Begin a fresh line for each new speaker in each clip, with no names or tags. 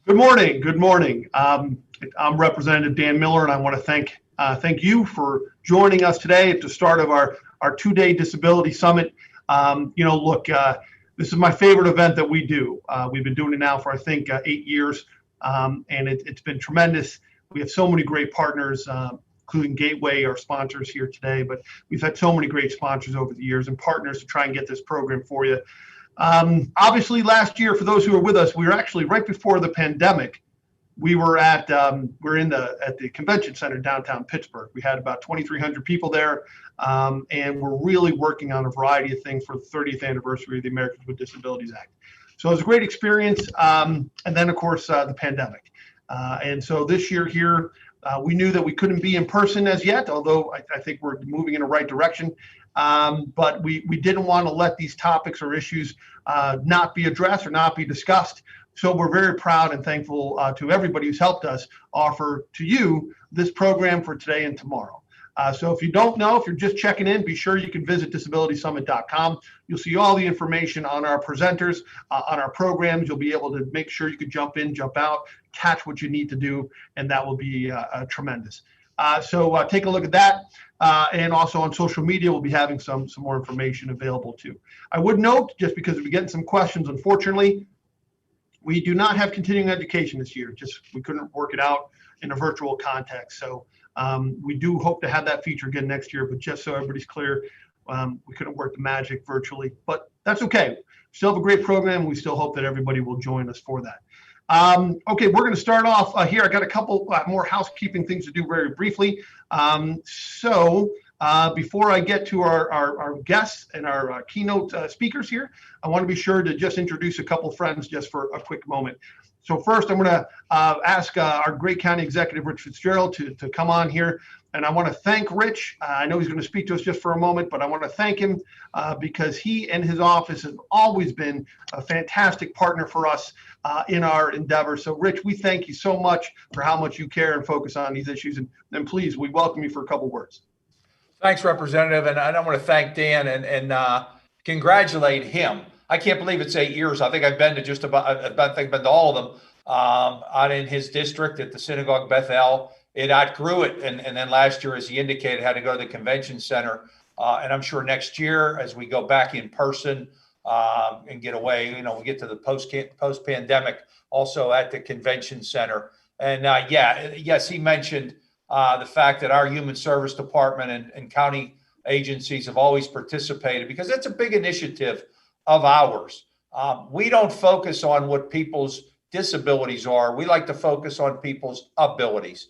Good morning. Good morning. I'm Representative Dan Miller, and I want to thank you for joining us today at the start of our 2-day disability summit. Look, this is my favorite event that we do. We've been doing it now for I think 8 years, and it's been tremendous. We have so many great partners, including Gateway, our sponsors here today. But we've had so many great sponsors over the years and partners to try and get this program for you. Obviously, last year, for those who were with us, we were actually right before the pandemic. We were at the convention center downtown Pittsburgh. We had about 2,300 people there, and we're really working on a variety of things for the 30th anniversary of the Americans with Disabilities Act. So it was a great experience, and then of course the pandemic. And so this year here, we knew that we couldn't be in person as yet, although I think we're moving in the right direction. But we didn't want to let these topics or issues not be addressed or not be discussed. So we're very proud and thankful to everybody who's helped us offer to you this program for today and tomorrow. So if you don't know, if you're just checking in, be sure you can visit disabilitysummit.com. You'll see all the information on our presenters, on our programs. You'll be able to make sure you can jump in, jump out, catch what you need to do, and that will be tremendous. So take a look at that. And also on social media, we'll be having some more information available too. I would note, just because we're getting some questions, unfortunately, we do not have continuing education this year. Just we couldn't work it out in a virtual context. So we do hope to have that feature again next year, but just so everybody's clear, we couldn't work the magic virtually, but that's okay. We still have a great program. We still hope that everybody will join us for that. Okay, we're going to start off here. I got a couple more housekeeping things to do very briefly. Before I get to our guests and our keynote speakers here, I want to be sure to just introduce a couple friends just for a quick moment. So first, I'm going to ask our great County Executive, Rich Fitzgerald, to come on here. And I want to thank Rich. I know he's going to speak to us just for a moment, but I want to thank him because he and his office have always been a fantastic partner for us in our endeavor. So Rich, we thank you so much for how much you care and focus on these issues. And please, we welcome you for a couple words.
Thanks, Representative. And I want to thank Dan and congratulate him. I can't believe it's 8 years. I think I've been to just about, I think I've been to all of them out in his district at the Synagogue Beth El. It outgrew it. And then last year, as he indicated, had to go to the convention center. And I'm sure next year, as we go back in person and get away, we get to the post-pandemic also at the convention center. And yes, he mentioned the fact that our Human Service Department and county agencies have always participated because it's a big initiative of ours. We don't focus on what people's disabilities are. We like to focus on people's abilities,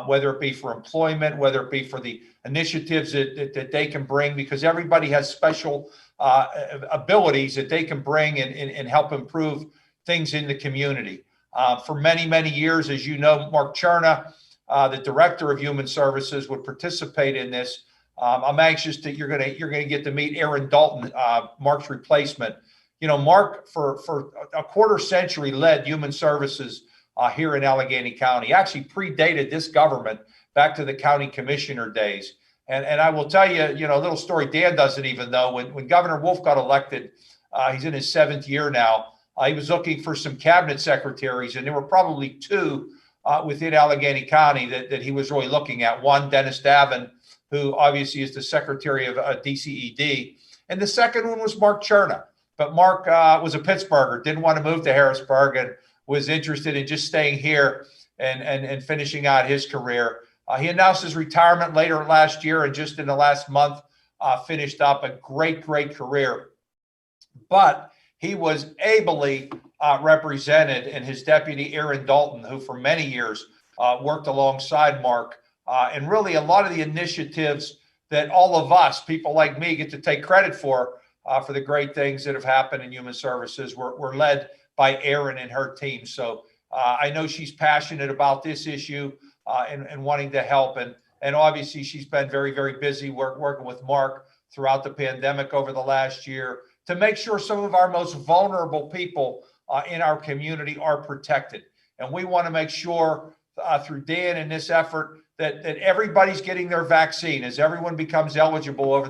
whether it be for employment, whether it be for the initiatives that they can bring, because everybody has special abilities that they can bring and help improve things in the community. For many, many years, as you know, Mark Cherna, the Director of Human Services, would participate in this. I'm anxious that you're gonna get to meet Aaron Dalton, Mark's replacement. Mark for a quarter century led Human Services here in Allegheny County. Actually predated this government back to the county commissioner days. And I will tell you, a little story Dan doesn't even know. When Governor Wolf got elected, he's in his 7th year now. He was looking for some cabinet secretaries, and there were probably 2 within Allegheny County that he was really looking at. One, Dennis Davin, who obviously is the secretary of DCED. And the second one was Mark Cherna. But Mark was a Pittsburgher, didn't want to move to Harrisburg, and was interested in just staying here and finishing out his career. He announced his retirement later last year, and just in the last month finished up a great career. But he was ably represented in his deputy, Aaron Dalton, who for many years worked alongside Mark. And really a lot of the initiatives that all of us, people like me, get to take credit for the great things that have happened in Human Services were led by Erin and her team. So I know she's passionate about this issue and wanting to help. And obviously she's been very, very busy working with Mark throughout the pandemic over the last year to make sure some of our most vulnerable people in our community are protected. And we want to make sure through Dan and this effort that everybody's getting their vaccine. As everyone becomes eligible over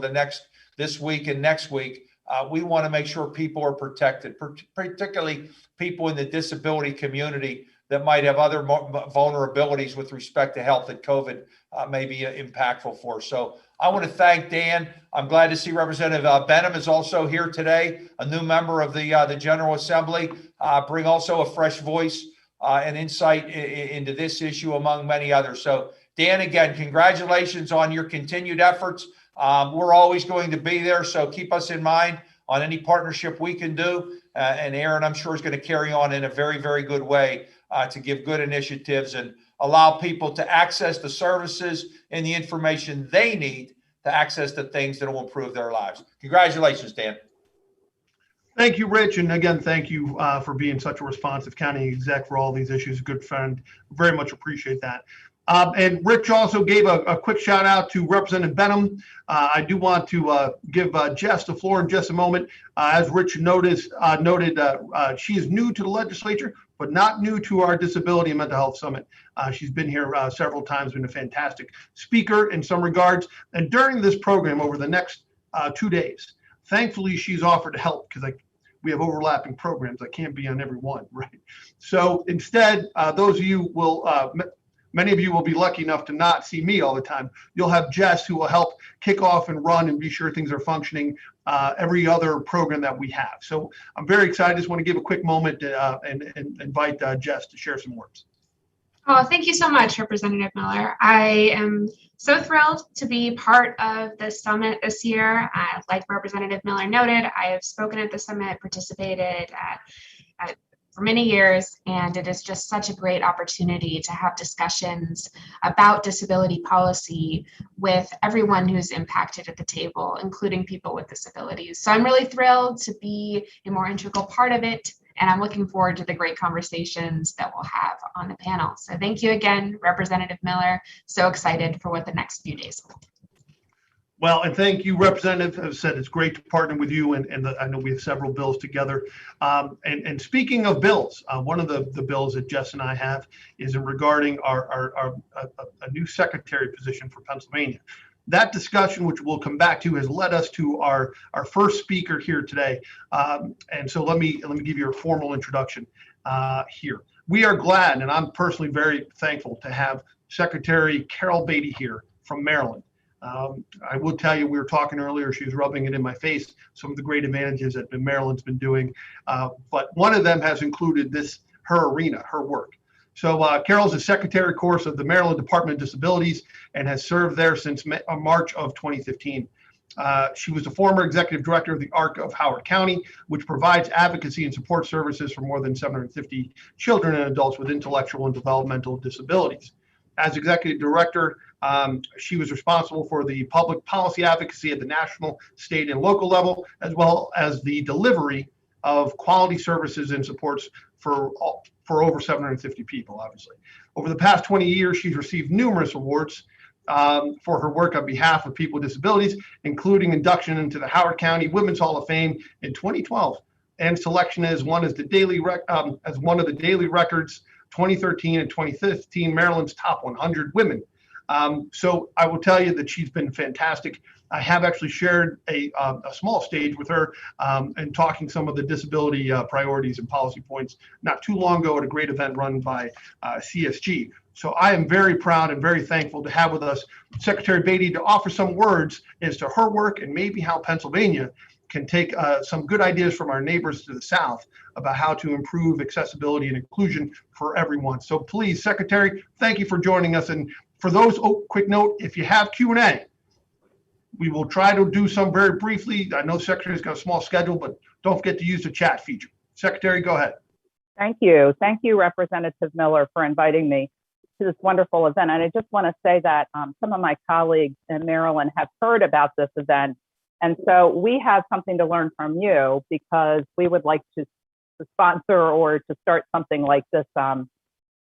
this week and next week, we want to make sure people are protected, particularly people in the disability community that might have other vulnerabilities with respect to health that COVID may be impactful for. So I want to thank Dan. I'm glad to see Representative Benham is also here today, a new member of the General Assembly, bring also a fresh voice and insight into this issue among many others. So Dan, again, congratulations on your continued efforts. We're always going to be there, so keep us in mind on any partnership we can do. And Aaron, I'm sure, is going to carry on in a very, very good way to give good initiatives and allow people to access the services and the information they need to access the things that will improve their lives. Congratulations, Dan.
Thank you, Rich. And again, thank you for being such a responsive county exec for all these issues. Good friend. Very much appreciate that. And Rich also gave a quick shout out to Representative Benham. I do want to give Jess the floor in just a moment. As Rich noted, she is new to the legislature, but not new to our Disability and Mental Health Summit. She's been here several times, been a fantastic speaker in some regards. And during this program over the next 2 days, thankfully, she's offered to help because we have overlapping programs. I can't be on every one, right? So instead, those of you will, many of you will be lucky enough to not see me all the time. You'll have Jess who will help kick off and run and be sure things are functioning every other program that we have. So I'm very excited. Just want to give a quick moment and invite Jess to share some words.
Oh, thank you so much, Representative Miller. I am so thrilled to be part of the summit this year. Like Representative Miller noted, I have spoken at the summit, participated for many years, and it is just such a great opportunity to have discussions about disability policy with everyone who's impacted at the table, including people with disabilities. So I'm really thrilled to be a more integral part of it, and I'm looking forward to the great conversations that we'll have on the panel. So thank you again, Representative Miller. So excited for what the next few days hold.
Well, and thank you, Representative. As I said, it's great to partner with you, and I know we have several bills together. And speaking of bills, one of the bills that Jess and I have is regarding a new secretary position for Pennsylvania. That discussion, which we'll come back to, has led us to our first speaker here today. And so let me give you a formal introduction here. We are glad, and I'm personally very thankful to have Secretary Carol Beatty here from Maryland. I will tell you, we were talking earlier, she was rubbing it in my face, some of the great advantages that Maryland's been doing. But one of them has included her arena, her work. So Carol's the secretary, of course, of the Maryland Department of Disabilities and has served there since March of 2015. She was the former executive director of the ARC of Howard County, which provides advocacy and support services for more than 750 children and adults with intellectual and developmental disabilities. As executive director, she was responsible for the public policy advocacy at the national, state, and local level, as well as the delivery of quality services and supports for over 750 people, obviously. Over the past 20 years, she's received numerous awards for her work on behalf of people with disabilities, including induction into the Howard County Women's Hall of Fame in 2012 and selection as one of the Daily Records 2013 and 2015 Maryland's top 100 women. So I will tell you that she's been fantastic. I have actually shared a small stage with her and talking some of the disability priorities and policy points not too long ago at a great event run by CSG. So I am very proud and very thankful to have with us Secretary Beatty to offer some words as to her work and maybe how Pennsylvania can take some good ideas from our neighbors to the south about how to improve accessibility and inclusion for everyone. So please, Secretary, thank you for joining us. And for those, quick note, if you have Q&A, we will try to do some very briefly. I know Secretary's got a small schedule, but don't forget to use the chat feature. Secretary, go ahead.
Thank you. Thank you, Representative Miller, for inviting me to this wonderful event. And I just want to say that some of my colleagues in Maryland have heard about this event. And so we have something to learn from you because we would like to sponsor or to start something like this.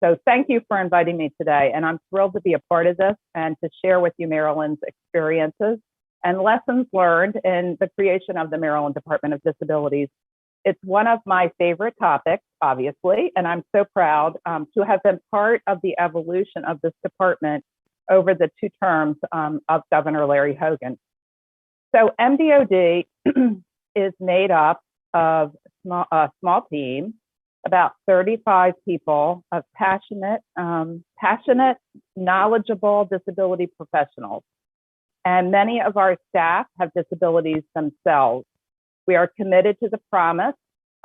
So thank you for inviting me today. And I'm thrilled to be a part of this and to share with you Maryland's experiences and lessons learned in the creation of the Maryland Department of Disabilities. It's one of my favorite topics, obviously, and I'm so proud to have been part of the evolution of this department over the 2 terms of Governor Larry Hogan. So MDOD is made up of a small team about 35 people of passionate, knowledgeable disability professionals. And many of our staff have disabilities themselves. We are committed to the promise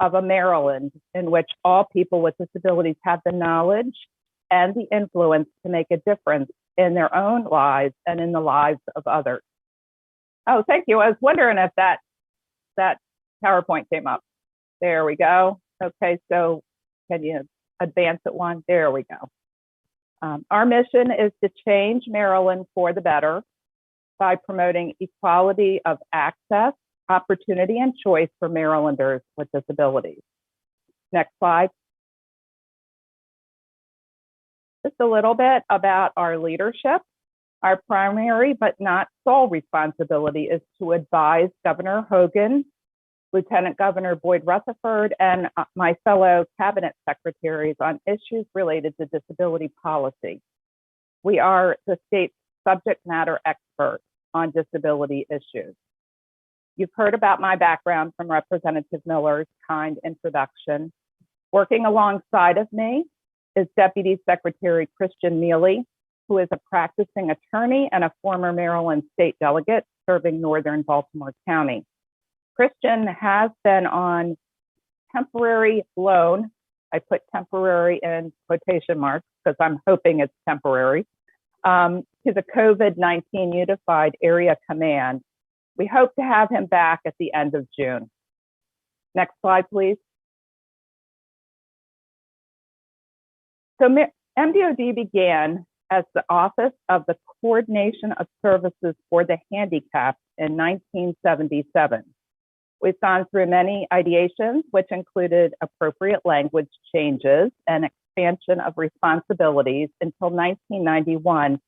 of a Maryland in which all people with disabilities have the knowledge and the influence to make a difference in their own lives and in the lives of others. Oh, thank you. I was wondering if that PowerPoint came up. There we go. Okay, so can you advance it one? There we go. Our mission is to change Maryland for the better by promoting equality of access, opportunity, and choice for Marylanders with disabilities. Next slide. Just a little bit about our leadership. Our primary but not sole responsibility is to advise Governor Hogan, Lieutenant Governor Boyd Rutherford, and my fellow cabinet secretaries on issues related to disability policy. We are the state's subject matter expert on disability issues. You've heard about my background from Representative Miller's kind introduction. Working alongside of me is Deputy Secretary Christian Neely, who is a practicing attorney and a former Maryland state delegate serving Northern Baltimore County. Christian has been on temporary loan. I put temporary in quotation marks because I'm hoping it's temporary, to the COVID-19 Unified Area Command. We hope to have him back at the end of June. Next slide, please. So MDOD began as the Office of the Coordination of Services for the Handicapped in 1977. We've gone through many ideations, which included appropriate language changes and expansion of responsibilities until 1991,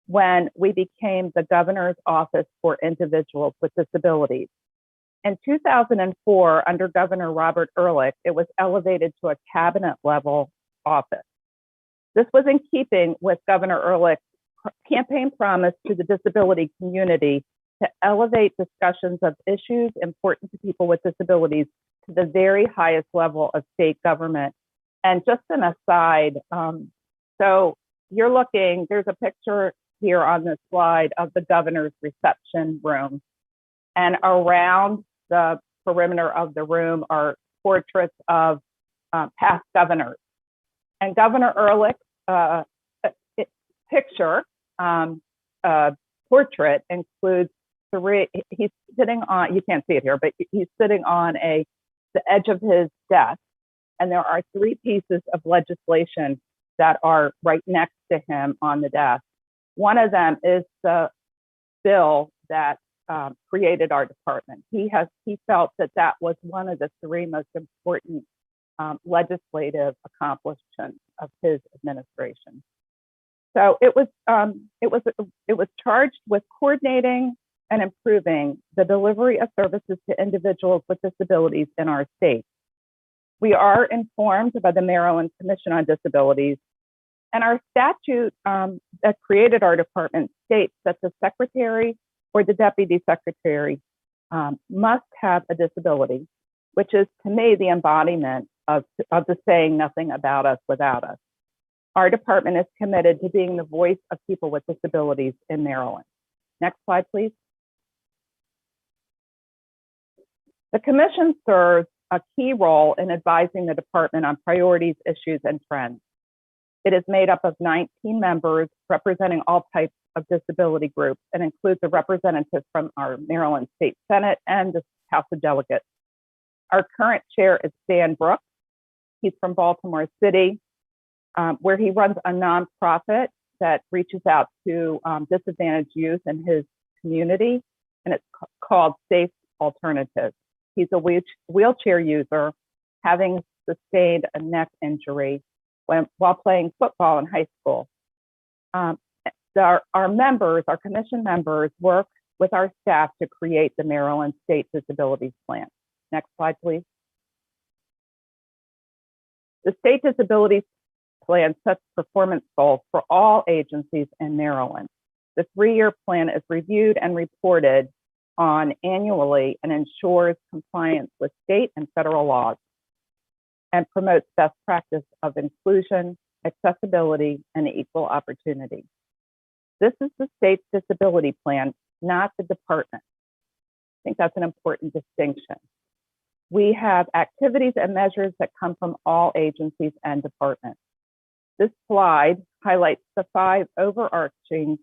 when we became the Governor's Office for Individuals with Disabilities. In 2004, under Governor Robert Ehrlich, it was elevated to a cabinet-level office. This was in keeping with Governor Ehrlich's campaign promise to the disability community to elevate discussions of issues important to people with disabilities to the very highest level of state government. And just an aside, so you're looking, there's a picture here on this slide of the governor's reception room. And around the perimeter of the room are portraits of past governors. And Governor Ehrlich's portrait includes he's sitting on, you can't see it here, but he's sitting on the edge of his desk. And there are 3 pieces of legislation that are right next to him on the desk. One of them is the bill that created our department. He felt that was one of the 3 most important legislative accomplishments of his administration. So it was charged with coordinating and improving the delivery of services to individuals with disabilities in our state. We are informed by the Maryland Commission on Disabilities, and our statute that created our department states that the secretary or the deputy secretary must have a disability, which is to me the embodiment of the saying nothing about us without us. Our department is committed to being the voice of people with disabilities in Maryland. Next slide, please. The commission serves a key role in advising the department on priorities, issues, and trends. It is made up of 19 members representing all types of disability groups and includes a representative from our Maryland State Senate and the House of Delegates. Our current chair is Dan Brooks. He's from Baltimore City, where he runs a nonprofit that reaches out to disadvantaged youth in his community, and it's called Safe Alternatives. He's a wheelchair user, having sustained a neck injury while playing football in high school. Our members, our commission members, work with our staff to create the Maryland State Disabilities Plan. Next slide, please. The State Disabilities Plan sets performance goals for all agencies in Maryland. The 3-year plan is reviewed and reported on annually and ensures compliance with state and federal laws. and promotes best practice of inclusion, accessibility, and equal opportunity. This is the state's disability plan, not the department. I think that's an important distinction. We have activities and measures that come from all agencies and departments. This slide highlights the 5 overarching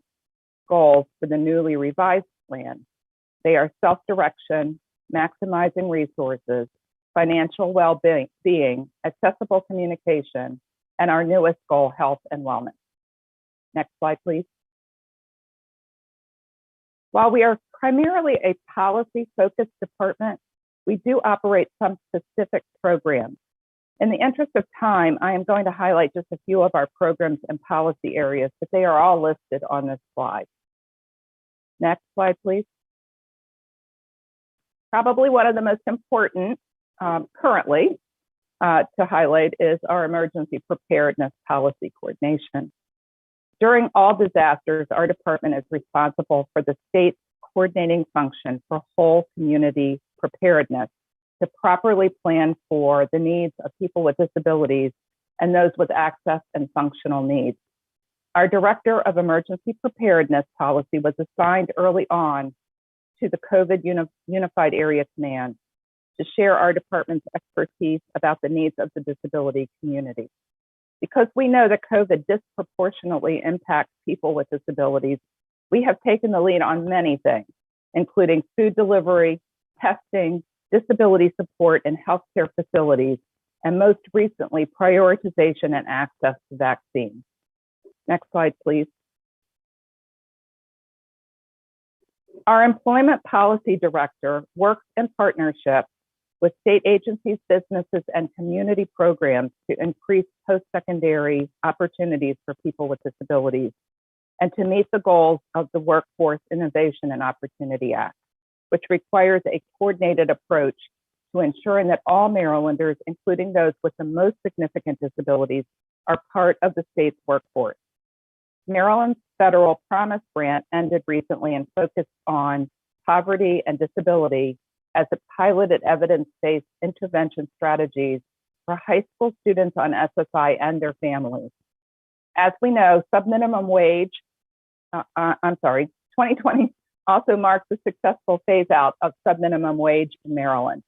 goals for the newly revised plan. They are self-direction, maximizing resources, financial well-being, accessible communication, and our newest goal, health and wellness. Next slide, please. While we are primarily a policy-focused department, we do operate some specific programs. In the interest of time, I am going to highlight just a few of our programs and policy areas, but they are all listed on this slide. Next slide, please. Probably one of the most important currently to highlight is our emergency preparedness policy coordination. During all disasters, our department is responsible for the state's coordinating function for whole community preparedness to properly plan for the needs of people with disabilities and those with access and functional needs. Our Director of Emergency Preparedness Policy was assigned early on to the COVID Unified Area Command to share our department's expertise about the needs of the disability community. Because we know that COVID disproportionately impacts people with disabilities, we have taken the lead on many things, including food delivery, testing, disability support in healthcare facilities, and most recently, prioritization and access to vaccines. Next slide, please. Our Employment Policy Director works in partnership with state agencies, businesses, and community programs to increase post-secondary opportunities for people with disabilities and to meet the goals of the Workforce Innovation and Opportunity Act, which requires a coordinated approach to ensuring that all Marylanders, including those with the most significant disabilities, are part of the state's workforce. Maryland's federal Promise grant ended recently and focused on poverty and disability as it piloted evidence-based intervention strategies for high school students on SSI and their families. As we know, 2020 also marks the successful phase out of subminimum wage in Maryland.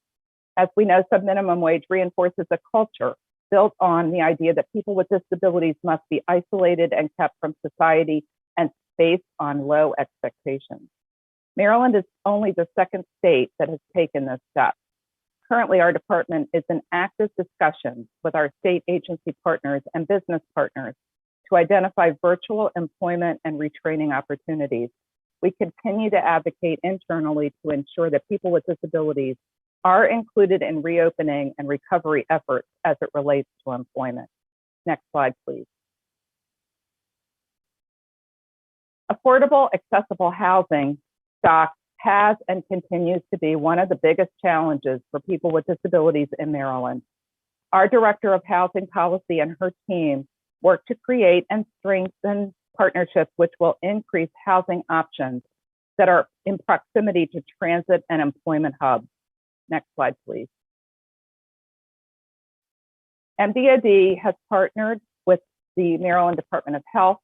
As we know, subminimum wage reinforces a culture built on the idea that people with disabilities must be isolated and kept from society and based on low expectations. Maryland is only the second state that has taken this step. Currently, our department is in active discussions with our state agency partners and business partners to identify virtual employment and retraining opportunities. We continue to advocate internally to ensure that people with disabilities are included in reopening and recovery efforts as it relates to employment. Next slide, please. Affordable, accessible housing stock has and continues to be one of the biggest challenges for people with disabilities in Maryland. Our Director of Housing Policy and her team work to create and strengthen partnerships which will increase housing options that are in proximity to transit and employment hubs. Next slide, please. MDOD has partnered with the Maryland Department of Health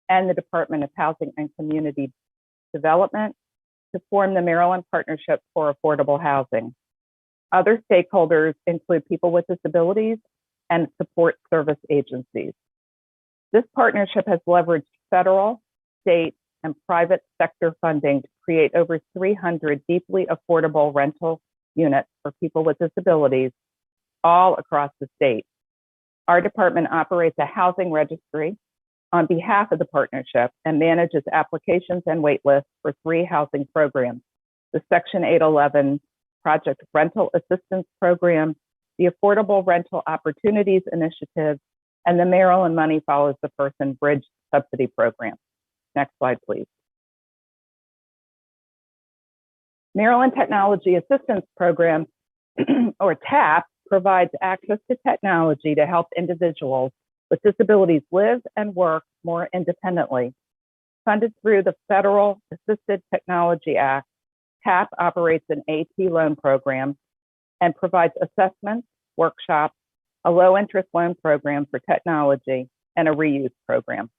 and the Department of Housing and Community Development to form the Maryland Partnership for Affordable Housing. Other stakeholders include people with disabilities and support service agencies. This partnership has leveraged federal, state, and private sector funding to create over 300 deeply affordable rental units for people with disabilities all across the state. Our department operates a housing registry on behalf of the partnership and manages applications and wait lists for 3 housing programs: the Section 811 Project Rental Assistance Program, the Affordable Rental Opportunities Initiative, and the Maryland Money Follows the Person Bridge Subsidy Program. Next slide, please. Maryland Technology Assistance Program, or TAP, provides access to technology to help individuals with disabilities live and work more independently. Funded through the Federal Assisted Technology Act, TAP operates an AT loan program and provides assessments, workshops, a low-interest loan program for technology, and a reuse program.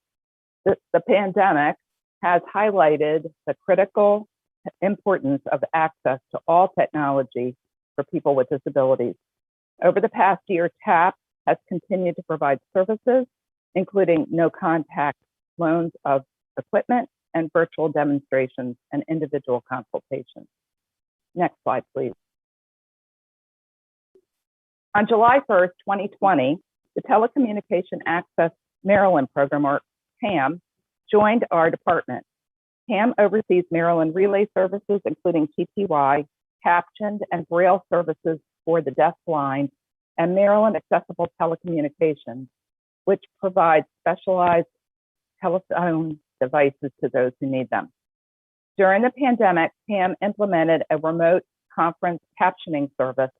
The pandemic has highlighted the critical importance of access to all technology for people with disabilities. Over the past year, TAP has continued to provide services, including no-contact loans of equipment and virtual demonstrations and individual consultations. Next slide, please. On July 1st, 2020, the Telecommunication Access Maryland program, or TAM, joined our department. TAM oversees Maryland relay services, including TTY, captioned and braille services for the deafblind, and Maryland Accessible Telecommunications, which provides specialized telephone devices to those who need them. During the pandemic, TAM implemented a remote conference captioning service,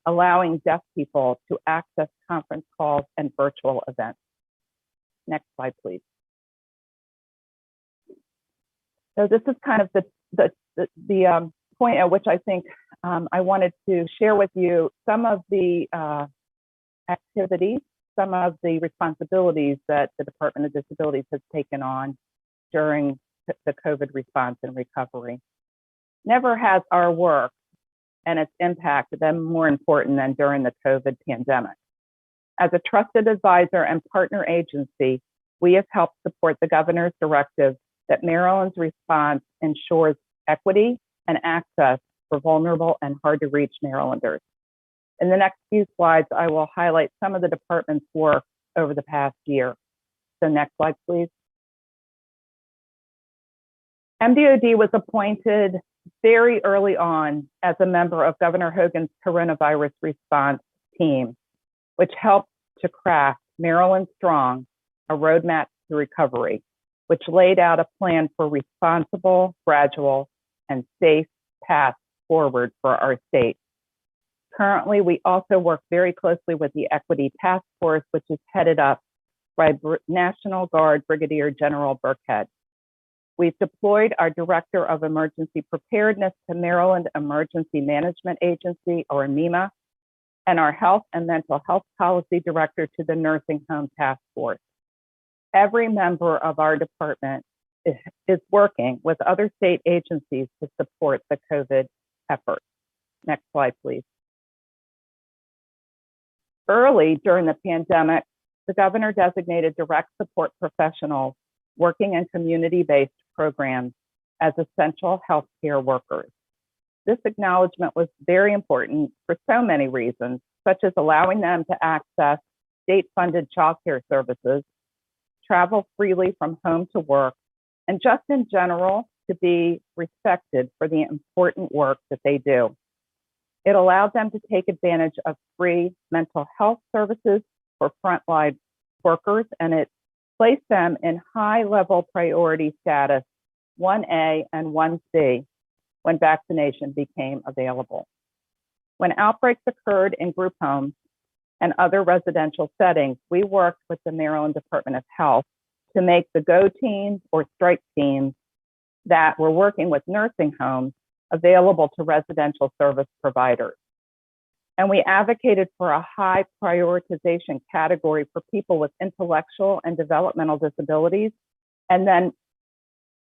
allowing deaf people to access conference calls and virtual events. Next slide, please. So this is kind of the point at which I think I wanted to share with you some of the activities, some of the responsibilities that the Department of Disabilities has taken on during the COVID response and recovery. Never has our work and its impact been more important than during the COVID pandemic. As a trusted advisor and partner agency, we have helped support the governor's directive that Maryland's response ensures equity and access for vulnerable and hard-to-reach Marylanders. In the next few slides, I will highlight some of the department's work over the past year. So next slide, please. MDOD was appointed very early on as a member of Governor Hogan's coronavirus response team, which helped to craft Maryland Strong, a roadmap to recovery, which laid out a plan for responsible, gradual, and safe path forward for our state. Currently, we also work very closely with the Equity Task Force, which is headed up by National Guard Brigadier General Burkhead. We've deployed our Director of Emergency Preparedness to Maryland Emergency Management Agency, or MEMA, and our Health and Mental Health Policy Director to the Nursing Home Task Force. Every member of our department is working with other state agencies to support the COVID effort. Next slide, please. Early during the pandemic, the governor designated direct support professionals working in community-based programs as essential healthcare workers. This acknowledgement was very important for so many reasons, such as allowing them to access state-funded childcare services, travel freely from home to work, and just in general, to be respected for the important work that they do. It allowed them to take advantage of free mental health services for frontline workers, and it placed them in high-level priority status 1A and 1C when vaccination became available. When outbreaks occurred in group homes and other residential settings, we worked with the Maryland Department of Health to make the GO teams or strike teams that were working with nursing homes available to residential service providers. And we advocated for a high prioritization category for people with intellectual and developmental disabilities, and then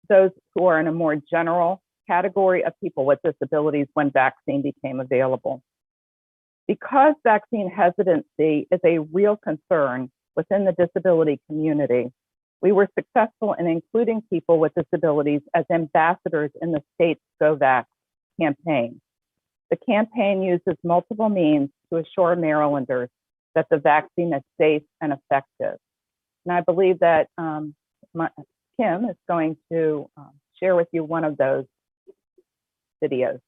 those who are in a more general category of people with disabilities when vaccine became available. Because vaccine hesitancy is a real concern within the disability community, we were successful in including people with disabilities as ambassadors in the state's GoVax campaign. The campaign uses multiple means to assure Marylanders that the vaccine is safe and effective. And I believe that Kim is going to share with you one of those videos.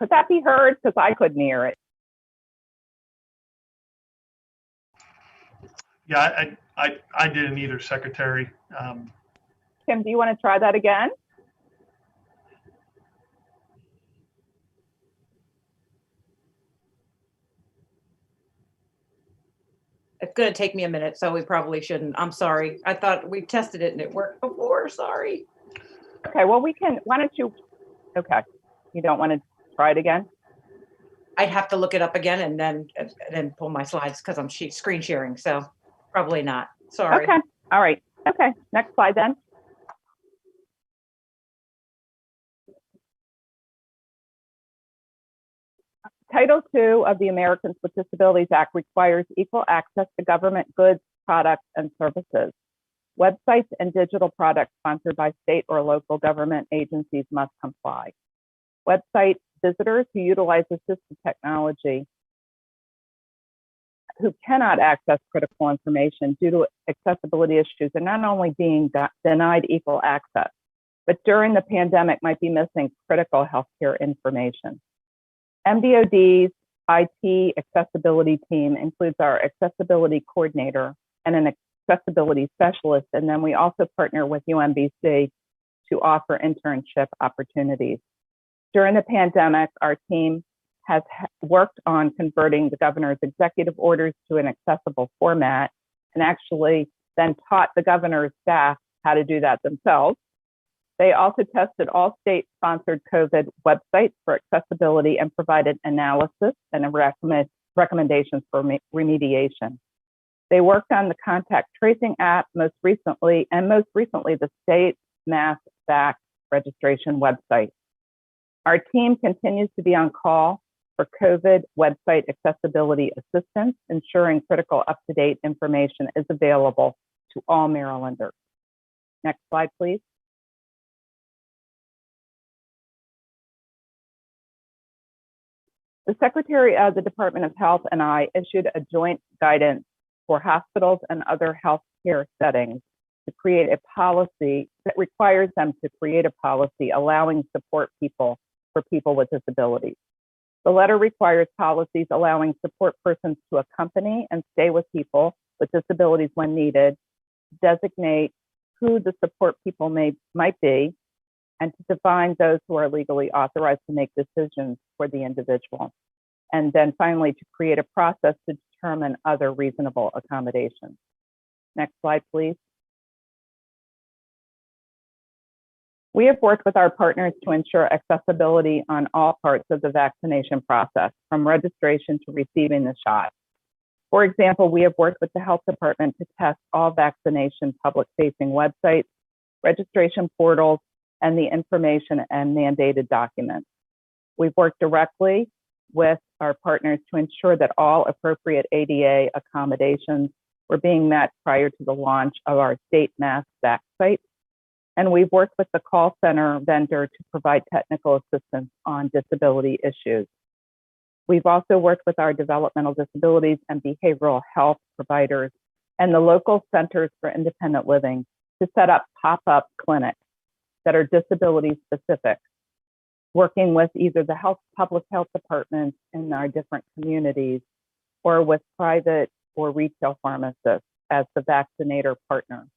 Could that be heard? Because I couldn't hear it.
Yeah, I didn't either, Secretary.
Kim, do you want to try that again?
It's going to take me a minute, so we probably shouldn't. I'm sorry. I thought we tested it and it worked before. Sorry.
Okay, well, why don't you, okay. You don't want to try it again?
I'd have to look it up again and then pull my slides because I'm screen sharing. So probably not. Sorry.
Okay, all right. Okay, next slide then. Title II of the Americans with Disabilities Act requires equal access to government goods, products, and services. Websites and digital products sponsored by state or local government agencies must comply. Website visitors who utilize assistive technology who cannot access critical information due to accessibility issues are not only being denied equal access, but during the pandemic might be missing critical healthcare information. MDOD's IT accessibility team includes our accessibility coordinator and an accessibility specialist, and then we also partner with UMBC to offer internship opportunities. During the pandemic, our team has worked on converting the governor's executive orders to an accessible format and actually then taught the governor's staff how to do that themselves. They also tested all state-sponsored COVID websites for accessibility and provided analysis and recommendations for remediation. They worked on the contact tracing app most recently the state mass back registration website. Our team continues to be on call for COVID website accessibility assistance, ensuring critical up-to-date information is available to all Marylanders. Next slide, please. The Secretary of the Department of Health and I issued a joint guidance for hospitals and other healthcare settings to create a policy that requires them to create a policy allowing support people for people with disabilities. The letter requires policies allowing support persons to accompany and stay with people with disabilities when needed, designate who the support people might be, and to define those who are legally authorized to make decisions for the individual. And then finally, to create a process to determine other reasonable accommodations. Next slide, please. We have worked with our partners to ensure accessibility on all parts of the vaccination process, from registration to receiving the shot. For example, we have worked with the health department to test all vaccination public-facing websites, registration portals, and the information and mandated documents. We've worked directly with our partners to ensure that all appropriate ADA accommodations were being met prior to the launch of our state mass back site. And we've worked with the call center vendor to provide technical assistance on disability issues. We've also worked with our developmental disabilities and behavioral health providers and the local centers for independent living to set up pop-up clinics that are disability specific, working with either the public health departments in our different communities or with private or retail pharmacists as the vaccinator partner.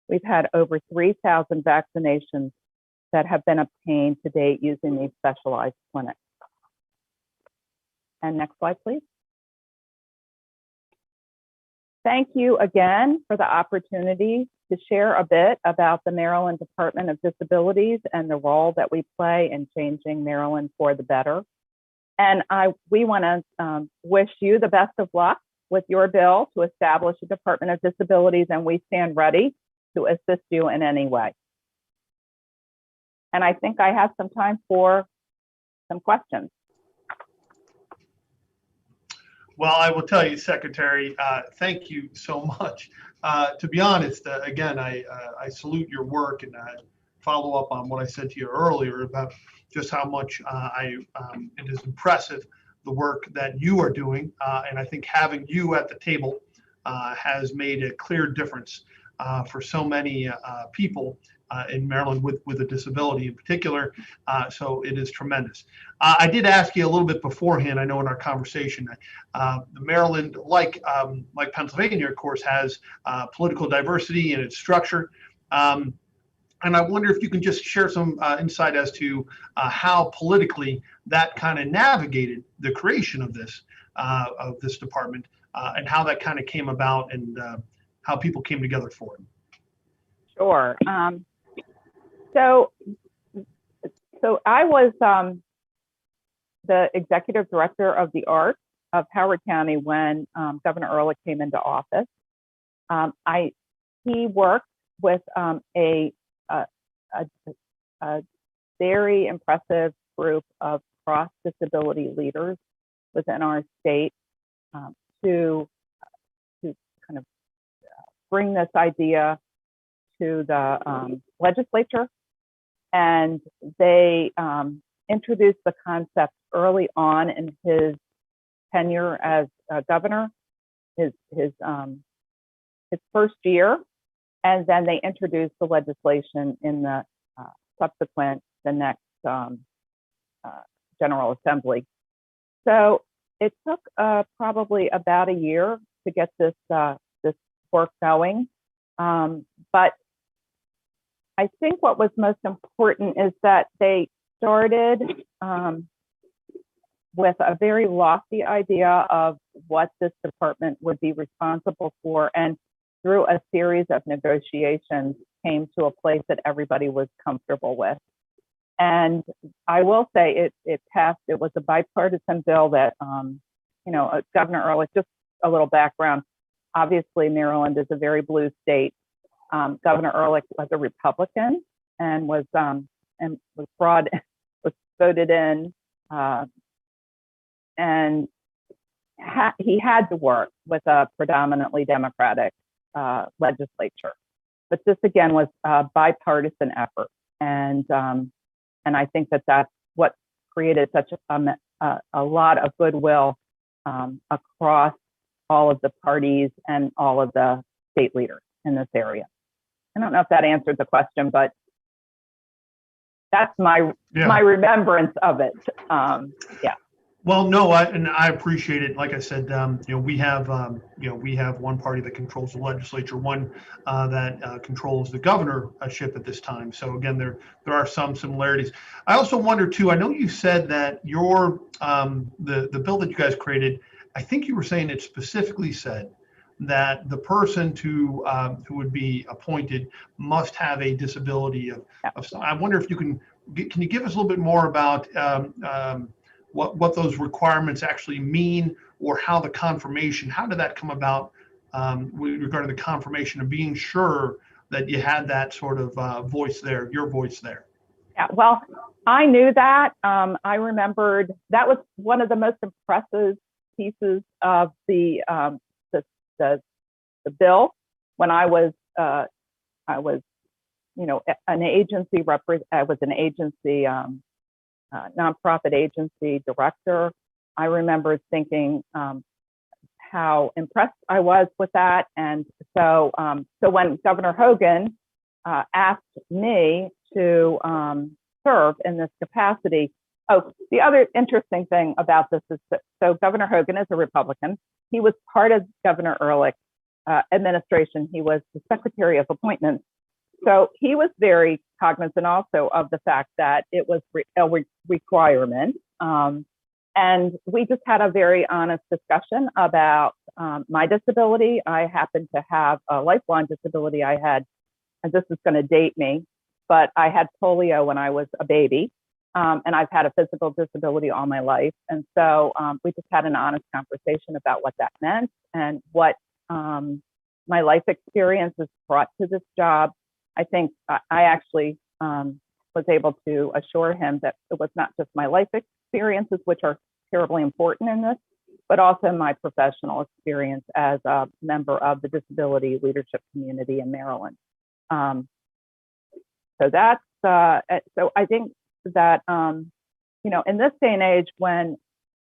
We've had over 3,000 vaccinations that have been obtained to date using these specialized clinics. And next slide, please. Thank you again for the opportunity to share a bit about the Maryland Department of Disabilities and the role that we play in changing Maryland for the better. And we want to wish you the best of luck with your bill to establish a Department of Disabilities, and we stand ready to assist you in any way. And I think I have some time for some questions.
Well, I will tell you, Secretary, thank you so much. To be honest, again, I salute your work, and follow up on what I said to you earlier about just how much it is impressive the work that you are doing. And I think having you at the table has made a clear difference for so many people in Maryland with a disability in particular. So it is tremendous. I did ask you a little bit beforehand. I know in our conversation, Maryland, like Pennsylvania, of course, has political diversity in its structure. And I wonder if you can just share some insight as to how politically that kind of navigated the creation of this department and how that kind of came about and how people came together for it.
Sure. So I was the executive director of the arts of Howard County when Governor Ehrlich came into office. He worked with a very impressive group of cross-disability leaders within our state to kind of bring this idea to the legislature. And they introduced the concept early on in his tenure as governor, his first year. And then they introduced the legislation in the next General Assembly. So it took probably about a year to get this work going. But I think what was most important is that they started with a very lofty idea of what this department would be responsible for, and through a series of negotiations came to a place that everybody was comfortable with. And I will say it passed. It was a bipartisan bill that, Governor Ehrlich, just a little background. Obviously, Maryland is a very blue state. Governor Ehrlich was a Republican and was voted in, and he had to work with a predominantly Democratic legislature. But this again was a bipartisan effort, and I think that that's what created such a lot of goodwill across all of the parties and all of the state leaders in this area. I don't know if that answered the question, but that's my remembrance of it. Yeah.
Well, no, I appreciate it. Like I said, we have one party that controls the legislature, one that controls the governorship at this time. So again, there are some similarities. I also wonder too. I know you said that your the bill that you guys created, I think you were saying it specifically said that the person who would be appointed must have a disability of some. I wonder if can you give us a little bit more about what those requirements actually mean, or how how did that come about regarding the confirmation of being sure that you had that sort of voice there, your voice there?
Yeah, well, I knew that. I remembered that was one of the most impressive pieces of the bill when I was an agency I was an agency nonprofit agency director. I remember thinking how impressed I was with that, and so when Governor Hogan asked me to serve in this capacity. Oh, the other interesting thing about this is that Governor Hogan is a Republican. He was part of Governor Ehrlich's administration. He was the Secretary of Appointments. So he was very cognizant also of the fact that it was a requirement. And we just had a very honest discussion about my disability. I happen to have a lifelong disability. I had, and this is going to date me, but I had polio when I was a baby. And I've had a physical disability all my life. And so we just had an honest conversation about what that meant and what my life experience has brought to this job. I think I actually was able to assure him that it was not just my life experiences, which are terribly important in this, but also my professional experience as a member of the disability leadership community in Maryland. So that's, so I think that, in this day and age, when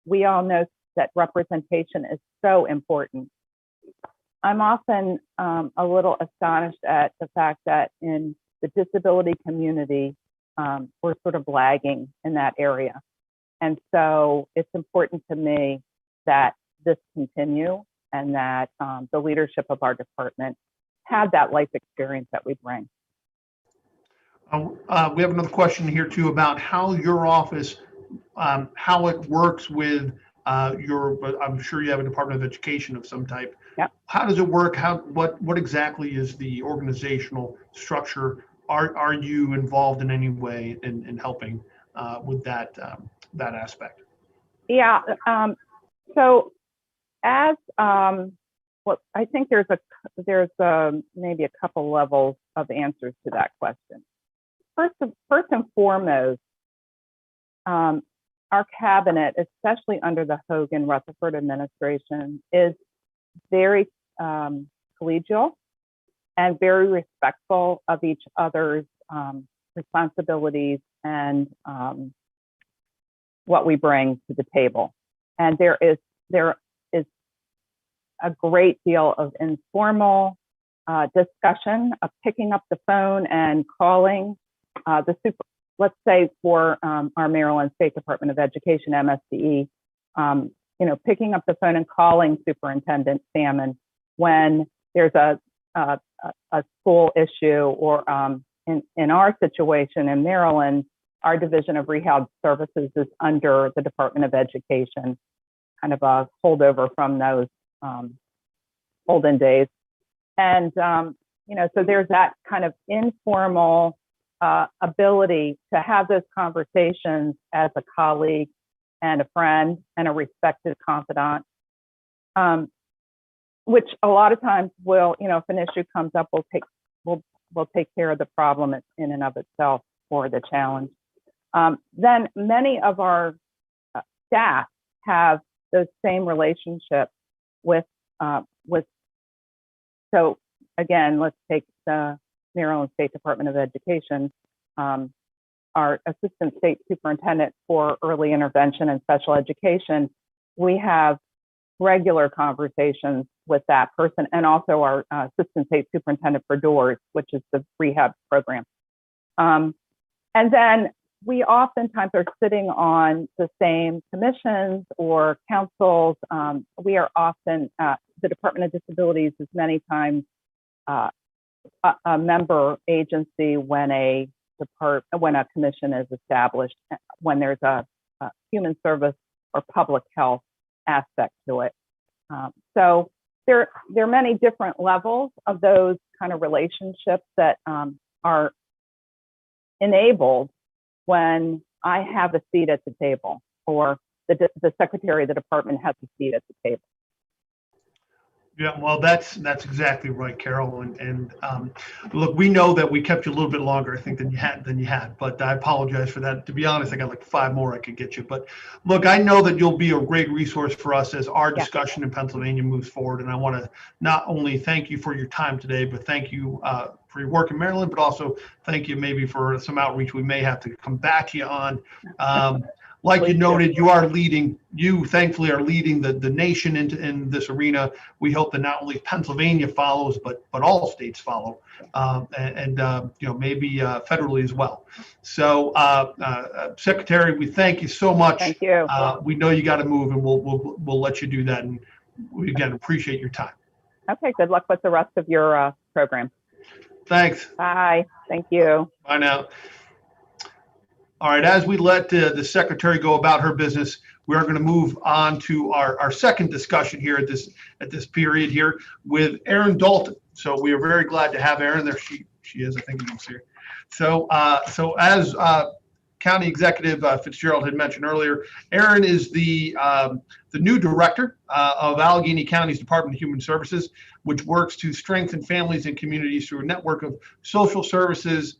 we all know that representation is so important, I'm often a little astonished at the fact that in the disability community, we're sort of lagging in that area. And so it's important to me that this continue and that the leadership of our department have that life experience that we bring.
We have another question here too about how your office, how it works with I'm sure you have a Department of Education of some type.
Yep.
How does it work? What exactly is the organizational structure? Are you involved in any way in helping with that aspect?
Yeah. So as well, I think there's maybe a couple levels of answers to that question. First and foremost, our cabinet, especially under the Hogan Rutherford administration, is very collegial and very respectful of each other's responsibilities and what we bring to the table. And there is a great deal of informal discussion of picking up the phone and calling let's say for our Maryland State Department of Education, MSDE, picking up the phone and calling Superintendent Salmon when there's a school issue, or in our situation in Maryland, our Division of Rehab Services is under the Department of Education, kind of a holdover from those olden days. And, so there's that kind of informal ability to have those conversations as a colleague and a friend and a respected confidant, which a lot of times will, if an issue comes up, we'll take care of the problem in and of itself or the challenge. Then many of our staff have those same relationships with. So again, let's take the Maryland State Department of Education. Our Assistant State Superintendent for Early Intervention and Special Education, we have regular conversations with that person, and also our Assistant State Superintendent for DOORS, which is the rehab program. And then we oftentimes are sitting on the same commissions or councils. We are often, the Department of Disabilities is many times a member agency when a commission is established, when there's a human service or public health aspect to it. So there are many different levels of those kind of relationships that are enabled when I have a seat at the table, or the secretary of the department has a seat at the table.
Yeah, well, that's exactly right, Carol. And look, we know that we kept you a little bit longer, I think, than you had. But I apologize for that. To be honest, I got like 5 more I could get you. But look, I know that you'll be a great resource for us as our discussion in Pennsylvania moves forward. And I want to not only thank you for your time today, but thank you for your work in Maryland, but also thank you maybe for some outreach we may have to come back to you on. Like you noted, you thankfully are leading the nation in this arena. We hope that not only Pennsylvania follows, but all states follow, and maybe federally as well. So, Secretary, we thank you so much.
Thank you.
We know you got to move, and we'll let you do that. And we again appreciate your time.
Okay. Good luck with the rest of your program.
Thanks.
Bye. Thank you.
Bye now. All right, as we let the secretary go about her business, we are going to move on to our second discussion here at this period here with Erin Dalton. So we are very glad to have Erin there. She is, I think you can see her. So as County Executive Fitzgerald had mentioned earlier, Erin is the new director of Allegheny County's Department of Human Services, which works to strengthen families and communities through a network of social services,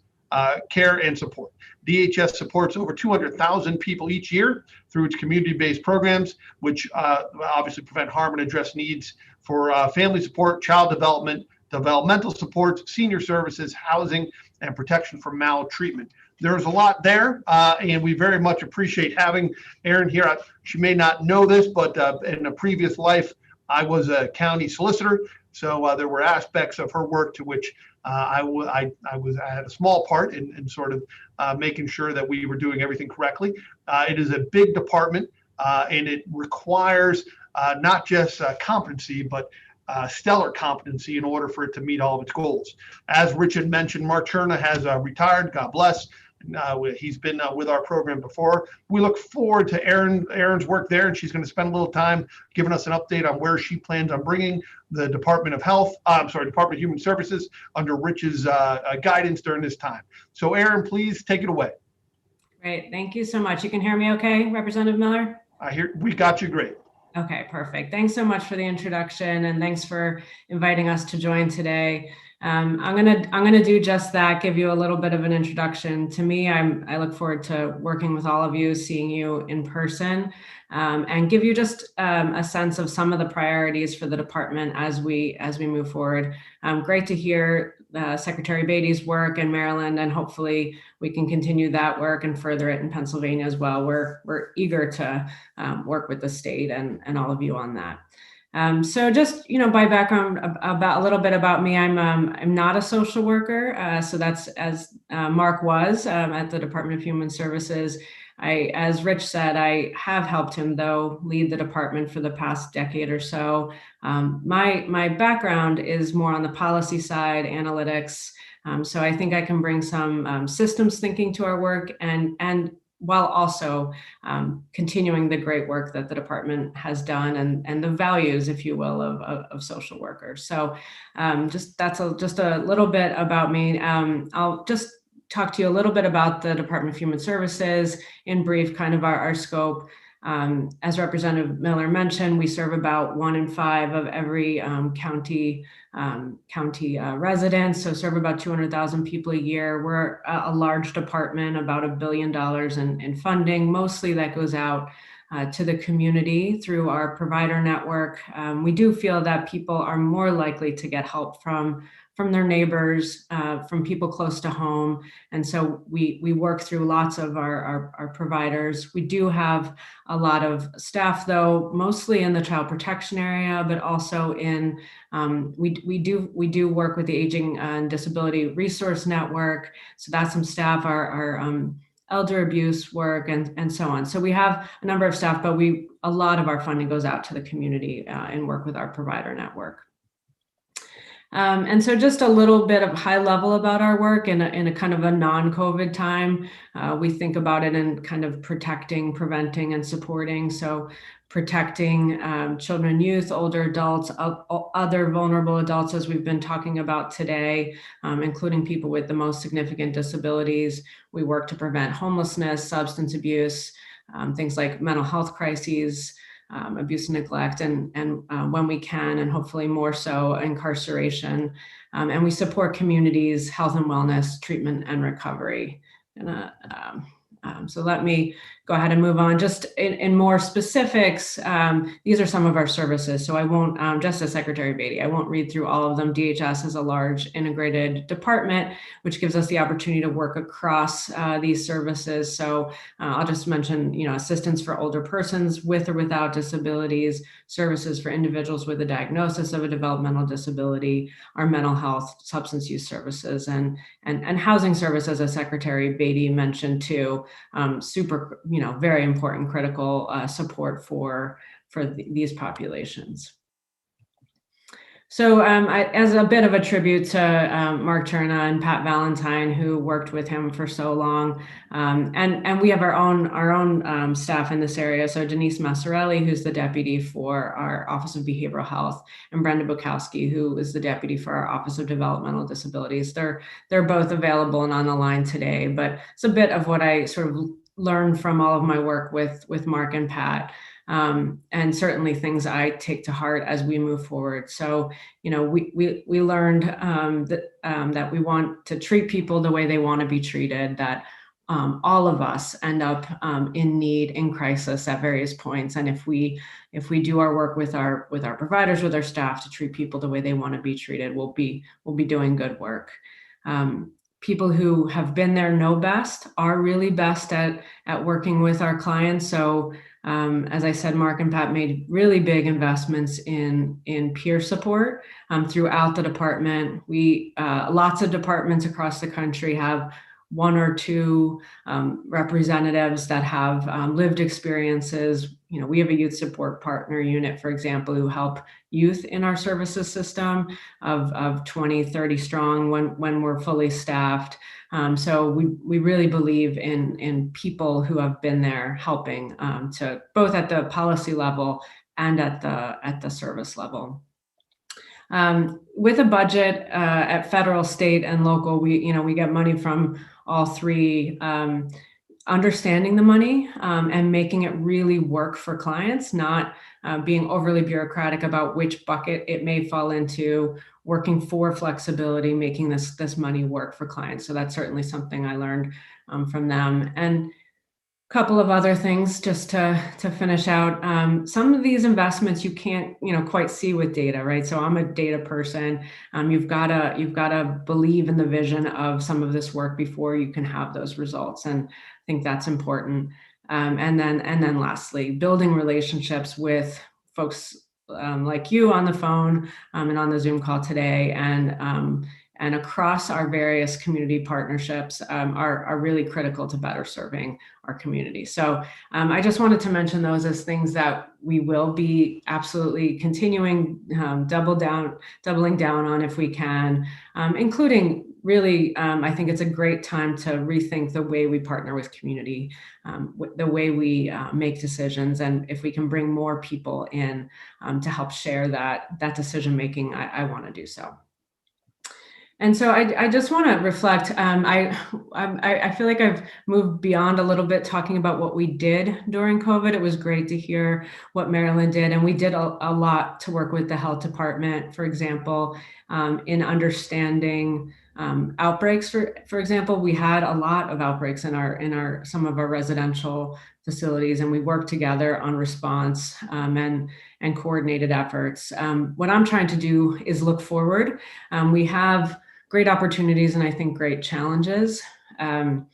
care and support. DHS supports over 200,000 people each year through its community-based programs, which obviously prevent harm and address needs for family support, child development, developmental supports, senior services, housing, and protection from maltreatment. There's a lot there, and we very much appreciate having Erin here. She may not know this, but in a previous life, I was a county solicitor. So there were aspects of her work to which I had a small part in sort of making sure that we were doing everything correctly. It is a big department, and it requires not just competency, but stellar competency in order for it to meet all of its goals. As Richard mentioned, Mark Cherna has retired, God bless. He's been with our program before. We look forward to Erin's work there, and she's going to spend a little time giving us an update on where she plans on bringing the Department of Department of Human Services under Rich's guidance during this time. So Erin, please take it away.
Great, thank you so much. You can hear me okay, Representative Miller?
We got you great.
Okay, perfect. Thanks so much for the introduction, and thanks for inviting us to join today. I'm gonna do just that, give you a little bit of an introduction. To me, I look forward to working with all of you, seeing you in person, and give you just a sense of some of the priorities for the department as we move forward. Great to hear Secretary Beatty's work in Maryland, and hopefully we can continue that work and further it in Pennsylvania as well. We're eager to work with the state and all of you on that. So just, by background, about a little bit about me, I'm not a social worker. So that's as Mark was at the Department of Human Services. As Rich said, I have helped him though lead the department for the past decade or so. My background is more on the policy side, analytics. So I think I can bring some systems thinking to our work and while also continuing the great work that the department has done and the values, if you will, of social workers. So that's just a little bit about me. I'll just talk to you a little bit about the Department of Human Services, in brief, kind of our scope. As Representative Miller mentioned, we serve about 1 in 5 of every county residents, so serve about 200,000 people a year. We're a large department, about $1 billion in funding. Mostly that goes out to the community through our provider network. We do feel that people are more likely to get help from their neighbors, from people close to home. And so we work through lots of our providers. We do have a lot of staff though, mostly in the child protection area, but also in, we do work with the Aging and Disability Resource Network. So that's some staff, our elder abuse work and so on. So we have a number of staff, but a lot of our funding goes out to the community and work with our provider network. And so just a little bit of high level about our work in a kind of a non-COVID time. We think about it in kind of protecting, preventing, and supporting. So protecting children, youth, older adults, other vulnerable adults, as we've been talking about today, including people with the most significant disabilities. We work to prevent homelessness, substance abuse, things like mental health crises, abuse and neglect, and when we can, and hopefully more so, incarceration. And we support communities, health and wellness, treatment and recovery. So let me go ahead and move on. Just in more specifics, these are some of our services. So I won't, just as Secretary Beatty, I won't read through all of them. DHS is a large integrated department, which gives us the opportunity to work across these services. So I'll just mention, assistance for older persons with or without disabilities, services for individuals with a diagnosis of a developmental disability, our mental health, substance use services, and housing services, as Secretary Beatty mentioned too. Super, very important, critical support for these populations. So as a bit of a tribute to Mark Cherna and Pat Valentine, who worked with him for so long, and we have our own staff in this area. So Denise Massarelli, who's the deputy for our Office of Behavioral Health, and Brenda Bukowski, who is the deputy for our Office of Developmental Disabilities. They're both available and on the line today, but it's a bit of what I sort of learned from all of my work with Mark and Pat. And certainly things I take to heart as we move forward. So, we learned that we want to treat people the way they want to be treated, that all of us end up in need, in crisis at various points. And if we do our work with our providers, with our staff to treat people the way they want to be treated, we'll be doing good work. people who have been there know best, are really best at working with our clients. So as I said, Mark and Pat made really big investments in peer support throughout the department. We lots of departments across the country have one or two representatives that have lived experiences. You know, we have a youth support partner unit, for example, who help youth in our services system of 20, 30 strong when we're fully staffed. So we really believe in people who have been there helping to both at the policy level and at the service level. With a budget at federal, state, and local, we get money from all three. Understanding the money and making it really work for clients, not being overly bureaucratic about which bucket it may fall into, working for flexibility, making this money work for clients. So that's certainly something I learned from them. And couple of other things just to finish out. Some of these investments you can't quite see with data, right? So I'm a data person. You've got to believe in the vision of some of this work before you can have those results, and I think that's important. And then lastly, building relationships with folks like you on the phone and on the Zoom call today, and across our various community partnerships are really critical to better serving our community. So I just wanted to mention those as things that we will be absolutely continuing, doubling down on if we can, including really, I think it's a great time to rethink the way we partner with community, the way we make decisions, and if we can bring more people in to help share that decision making, I want to do so. And so I just want to reflect. I feel like I've moved beyond a little bit talking about what we did during COVID. It was great to hear what Maryland did, and we did a lot to work with the health department, for example, in understanding outbreaks. For example, we had a lot of outbreaks in some of our residential facilities, and we worked together on response and coordinated efforts. What I'm trying to do is look forward. We have great opportunities and I think great challenges. And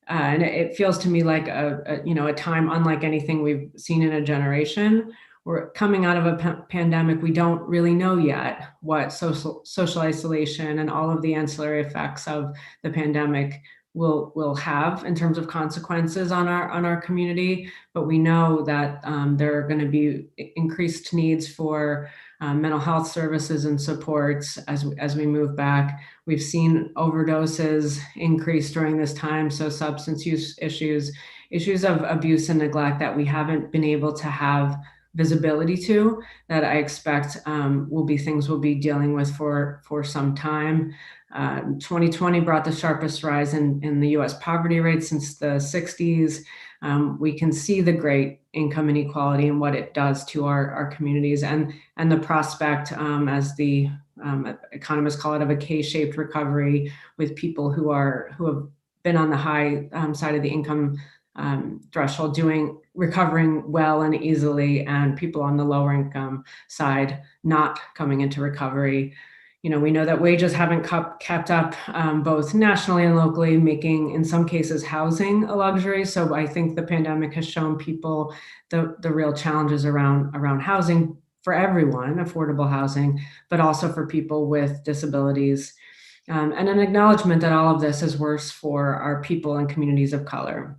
it feels to me like a time unlike anything we've seen in a generation. We're coming out of a pandemic. We don't really know yet what social isolation and all of the ancillary effects of the pandemic will have in terms of consequences on our community. But we know that there are going to be increased needs for mental health services and supports as we move back. We've seen overdoses increase during this time. So substance use issues of abuse and neglect that we haven't been able to have visibility to, that I expect will be things we'll be dealing with for some time. 2020 brought the sharpest rise in the US poverty rate since the 60s. We can see the great income inequality and what it does to our communities, and the prospect, as the economists call it, of a K-shaped recovery with people who have been on the high side of the income threshold recovering well and easily, and people on the lower income side not coming into recovery. We know that wages haven't kept up both nationally and locally, making, in some cases, housing a luxury. So I think the pandemic has shown people the real challenges around housing for everyone, affordable housing, but also for people with disabilities, and an acknowledgement that all of this is worse for our people and communities of color.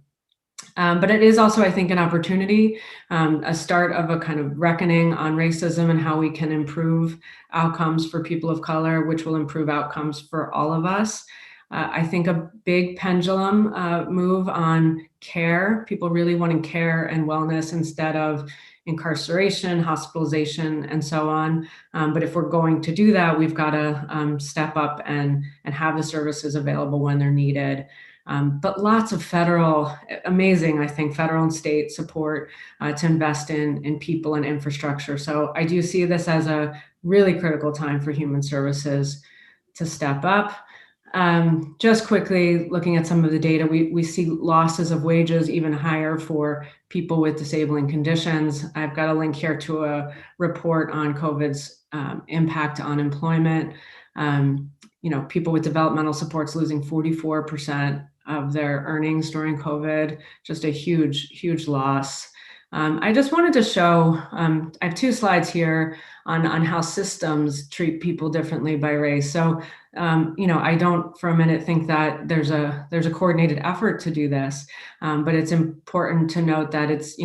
But it is also, I think, an opportunity, a start of a kind of reckoning on racism and how we can improve outcomes for people of color, which will improve outcomes for all of us. I think a big pendulum move on care, people really wanting care and wellness instead of incarceration, hospitalization, and so on. But if we're going to do that, we've got to step up and have the services available when they're needed. But lots of amazing, I think, federal and state support to invest in people and infrastructure. So I do see this as a really critical time for human services to step up. Just quickly looking at some of the data, we see losses of wages even higher for people with disabling conditions. I've got a link here to a report on COVID's impact on employment. people with developmental supports losing 44% of their earnings during COVID, just a huge, huge loss. I just wanted to show, I have 2 slides here on how systems treat people differently by race. So, I don't for a minute think that there's a coordinated effort to do this, but it's important to note that it's,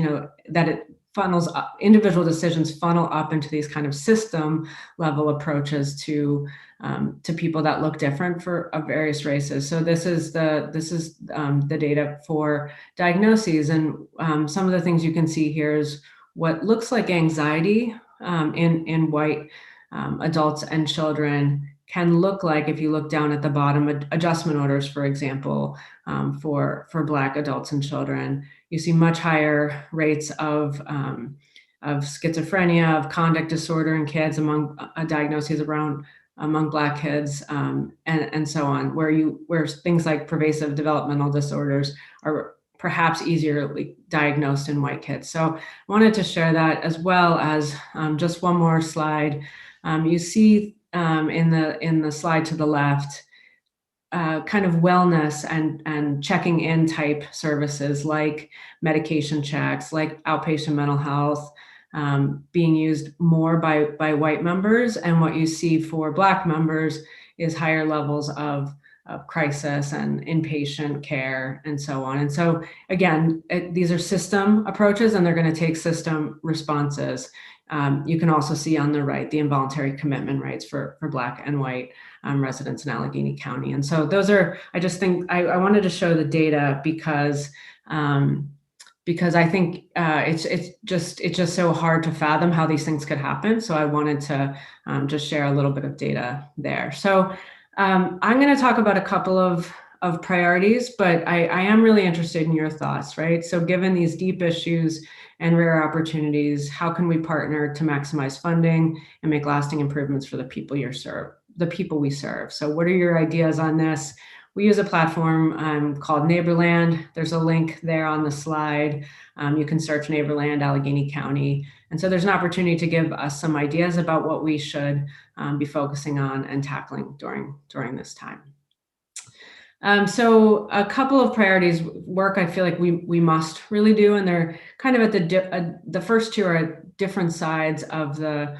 that it funnels up, individual decisions funnel up into these kind of system level approaches to people that look different of various races. So this is the data for diagnoses, and some of the things you can see here is what looks like anxiety in white adults and children can look like, if you look down at the bottom, adjustment orders, for example, for Black adults and children. You see much higher rates of schizophrenia, of conduct disorder in kids, among diagnoses among Black kids, and so on, where things like pervasive developmental disorders are perhaps easier diagnosed in white kids. So I wanted to share that, as well as just one more slide. You see in the slide to the left, kind of wellness and checking in type services like medication checks, like outpatient mental health, being used more by white members. And what you see for Black members is higher levels of crisis and inpatient care and so on. And so again, these are system approaches, and they're going to take system responses. You can also see on the right the involuntary commitment rates for Black and white residents in Allegheny County. And so those are, I just think I wanted to show the data because I think it's just so hard to fathom how these things could happen. So I wanted to just share a little bit of data there. So I'm going to talk about a couple of priorities, but I am really interested in your thoughts, right? So given these deep issues and rare opportunities, how can we partner to maximize funding and make lasting improvements for the people we serve? So what are your ideas on this? We use a platform called Neighborland. There's a link there on the slide. You can search Neighborland, Allegheny County. And so there's an opportunity to give us some ideas about what we should be focusing on and tackling during this time. So a couple of priorities, work I feel like we must really do, and they're kind of at the first 2 are at different sides of the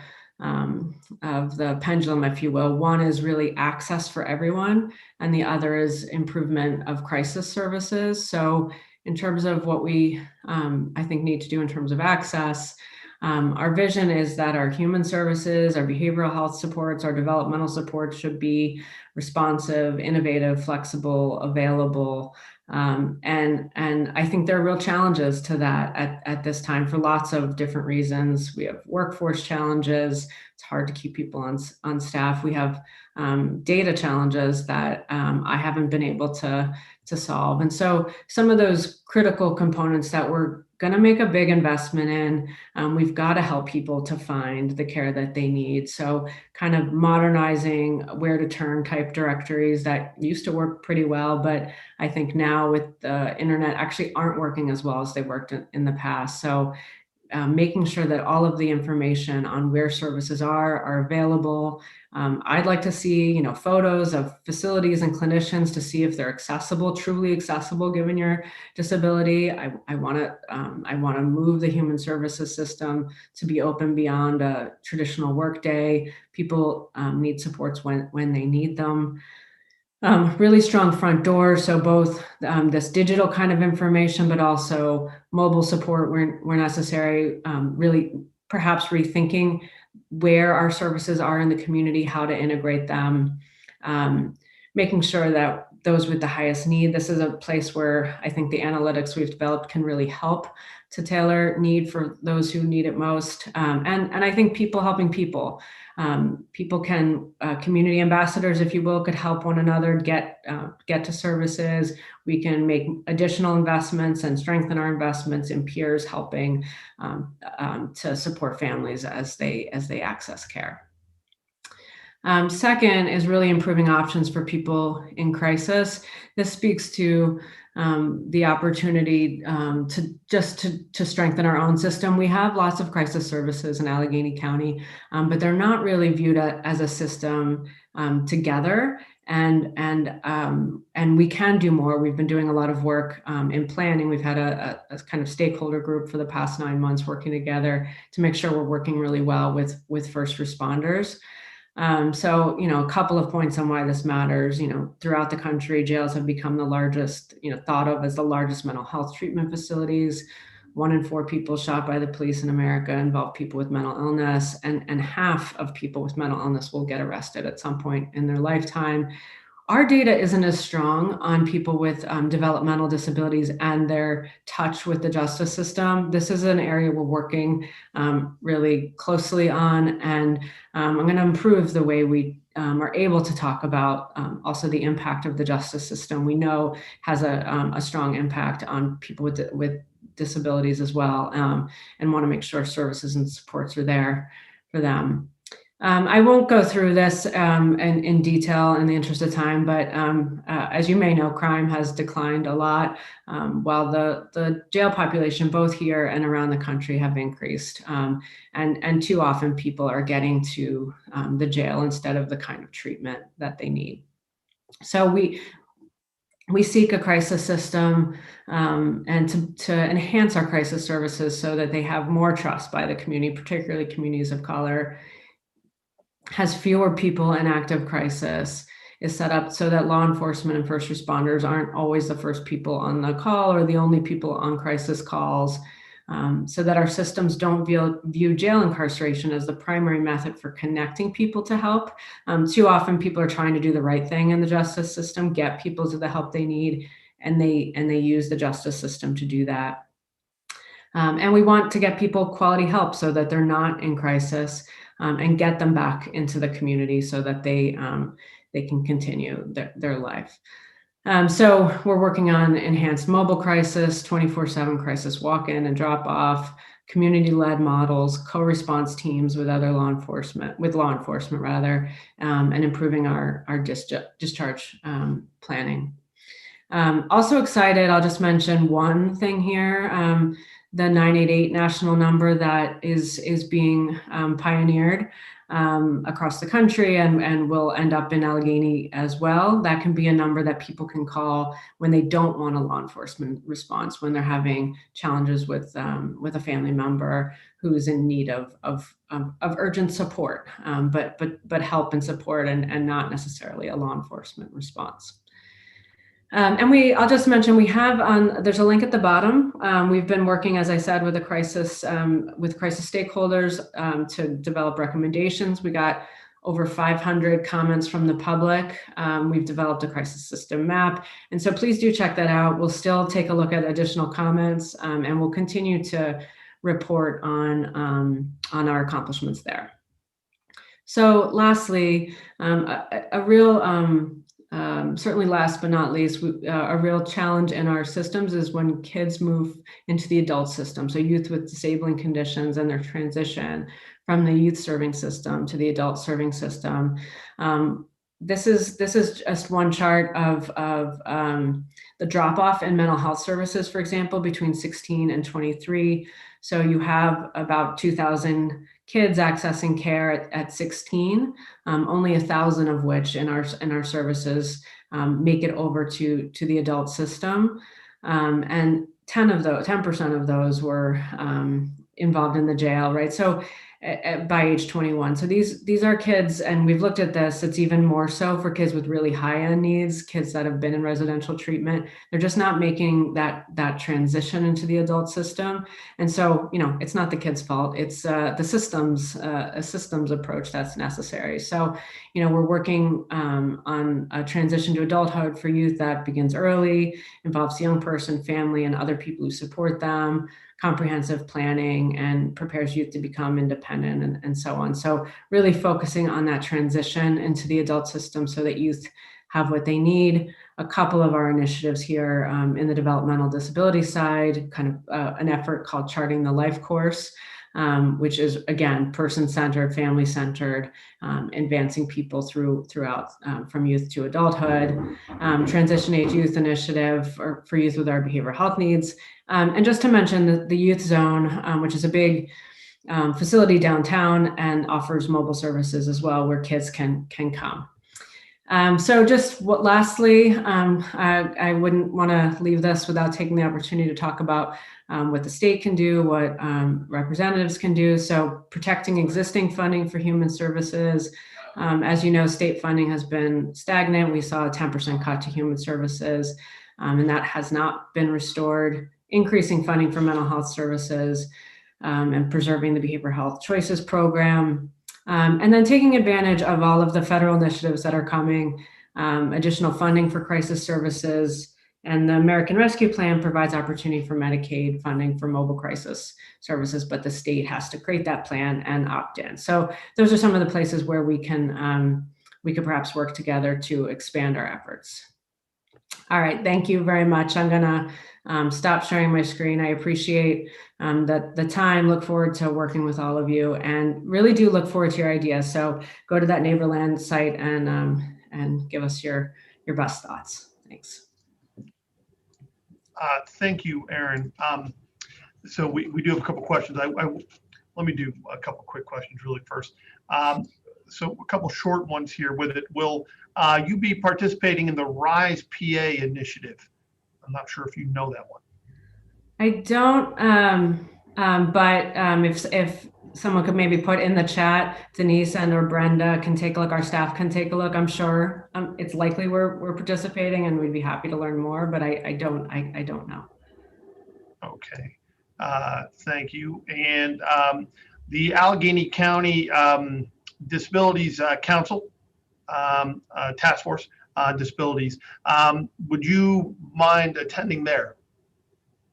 pendulum, if you will. One is really access for everyone, and the other is improvement of crisis services. So in terms of what we, I think, need to do in terms of access, our vision is that our human services, our behavioral health supports, our developmental supports should be responsive, innovative, flexible, available. And I think there are real challenges to that at this time for lots of different reasons. We have workforce challenges. It's hard to keep people on staff. We have data challenges that I haven't been able to solve. And so some of those critical components that we're going to make a big investment in, we've got to help people to find the care that they need. So kind of modernizing where to turn type directories that used to work pretty well, but I think now with the internet actually aren't working as well as they worked in the past. So making sure that all of the information on where services are available. I'd like to see, photos of facilities and clinicians to see if they're accessible, truly accessible, given your disability. I want to move the human services system to be open beyond a traditional workday. People need supports when they need them. Really strong front door. So both this digital kind of information, but also mobile support where necessary, really perhaps rethinking where our services are in the community, how to integrate them, making sure that those with the highest need, this is a place where I think the analytics we've developed can really help to tailor need for those who need it most. And I think people helping people. People can, community ambassadors, if you will, could help one another get to services. We can make additional investments and strengthen our investments in peers helping to support families as they access care. Second is really improving options for people in crisis. This speaks to the opportunity to strengthen our own system. We have lots of crisis services in Allegheny County, but they're not really viewed as a system together. And we can do more. We've been doing a lot of work in planning. We've had a kind of stakeholder group for the past 9 months working together to make sure we're working really well with first responders. So, a couple of points on why this matters. Throughout the country, jails have become the largest, thought of as the largest mental health treatment facilities. 1 in 4 people shot by the police in America involve people with mental illness, and half of people with mental illness will get arrested at some point in their lifetime. Our data isn't as strong on people with developmental disabilities and their touch with the justice system. This is an area we're working really closely on, and I'm going to improve the way we are able to talk about also the impact of the justice system. We know has a strong impact on people with disabilities as well, and want to make sure services and supports are there for them. I won't go through this in detail in the interest of time, but as you may know, crime has declined a lot, while the jail population, both here and around the country, have increased. And too often people are getting to the jail instead of the kind of treatment that they need. So we seek a crisis system and to enhance our crisis services so that they have more trust by the community, particularly communities of color, has fewer people in active crisis, is set up so that law enforcement and first responders aren't always the first people on the call or the only people on crisis calls, so that our systems don't view jail incarceration as the primary method for connecting people to help. Too often people are trying to do the right thing in the justice system, get people to the help they need, and they use the justice system to do that. And we want to get people quality help so that they're not in crisis, and get them back into the community so that they can continue their life. So we're working on enhanced mobile crisis, 24/7 crisis walk-in and drop-off, community-led models, co-response teams with law enforcement, and improving our discharge planning. Also excited, I'll just mention one thing here. The 988 national number that is being pioneered across the country and will end up in Allegheny as well. That can be a number that people can call when they don't want a law enforcement response, when they're having challenges with a family member who is in need of urgent support, but help and support and not necessarily a law enforcement response. And I'll just mention, there's a link at the bottom. We've been working, as I said, with crisis stakeholders to develop recommendations. We got over 500 comments from the public. We've developed a crisis system map. And so please do check that out. We'll still take a look at additional comments, and we'll continue to report on our accomplishments there. So lastly, a real, certainly last but not least, a real challenge in our systems is when kids move into the adult system. So youth with disabling conditions and their transition from the youth serving system to the adult serving system. This is just one chart of the drop off in mental health services, for example, between 16 and 23. So you have about 2,000 kids accessing care at 16, only 1,000 of which in our services make it over to the adult system, and 10% of those were involved in the jail, right? So by age 21. So these are kids, and we've looked at this, it's even more so for kids with really high end needs, kids that have been in residential treatment. They're just not making that transition into the adult system. And so, it's not the kid's fault. It's the systems approach that's necessary. So, we're working on a transition to adulthood for youth that begins early, involves the young person, family, and other people who support them, comprehensive planning, and prepares youth to become independent and so on. So really focusing on that transition into the adult system so that youth have what they need. A couple of our initiatives here in the developmental disability side, kind of an effort called Charting the Life Course, which is, again, person-centered, family-centered, advancing people throughout from youth to adulthood. Transition Age Youth Initiative for youth with our behavioral health needs. And just to mention the Youth Zone, which is a big facility downtown and offers mobile services as well, where kids can come. So just lastly, I wouldn't want to leave this without taking the opportunity to talk about what the state can do, what representatives can do. So protecting existing funding for human services. As you know, state funding has been stagnant. We saw a 10% cut to human services, and that has not been restored. Increasing funding for mental health services, and preserving the Behavioral Health Choices program. And then taking advantage of all of the federal initiatives that are coming, additional funding for crisis services, and the American Rescue Plan provides opportunity for Medicaid funding for mobile crisis services, but the state has to create that plan and opt in. So those are some of the places where we could perhaps work together to expand our efforts. All right, thank you very much. I'm gonna stop sharing my screen. I appreciate the time, look forward to working with all of you, and really do look forward to your ideas. So go to that Neighborland site and give us your best thoughts. Thanks.
Thank you, Erin. So we do have a couple questions. Let me do a couple quick questions really first. So a couple short ones here with it. Will you be participating in the RISE PA initiative? I'm not sure if you know that one.
I don't, but if someone could maybe put in the chat, Denise and or Brenda can take a look, our staff can take a look. I'm sure it's likely we're participating, and we'd be happy to learn more, but I don't know. Okay.
Thank you. And the Allegheny County Disabilities Council Task Force Disabilities, would you mind attending there?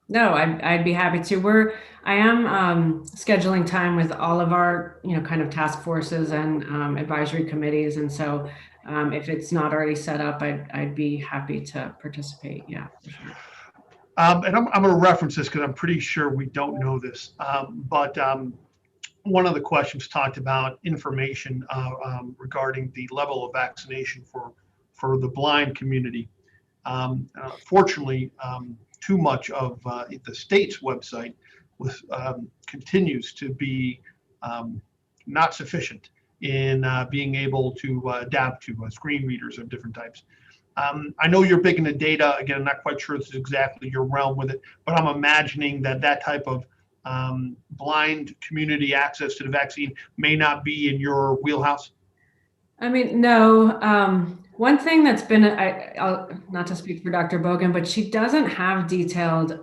No, I'd be happy to. I am scheduling time with all of our, kind of task forces and advisory committees. And so if it's not already set up, I'd be happy to participate. Yeah, for sure.
And I'm going to reference this because I'm pretty sure we don't know this. But one of the questions talked about information regarding the level of vaccination for the blind community. Fortunately, too much of the state's website continues to be not sufficient in being able to adapt to screen readers of different types. I know you're big into data. Again, I'm not quite sure this is exactly your realm with it, but I'm imagining that type of blind community access to the vaccine may not be in your wheelhouse.
I mean, no. One thing that's been, I'll not to speak for Dr. Bogan, but she doesn't have detailed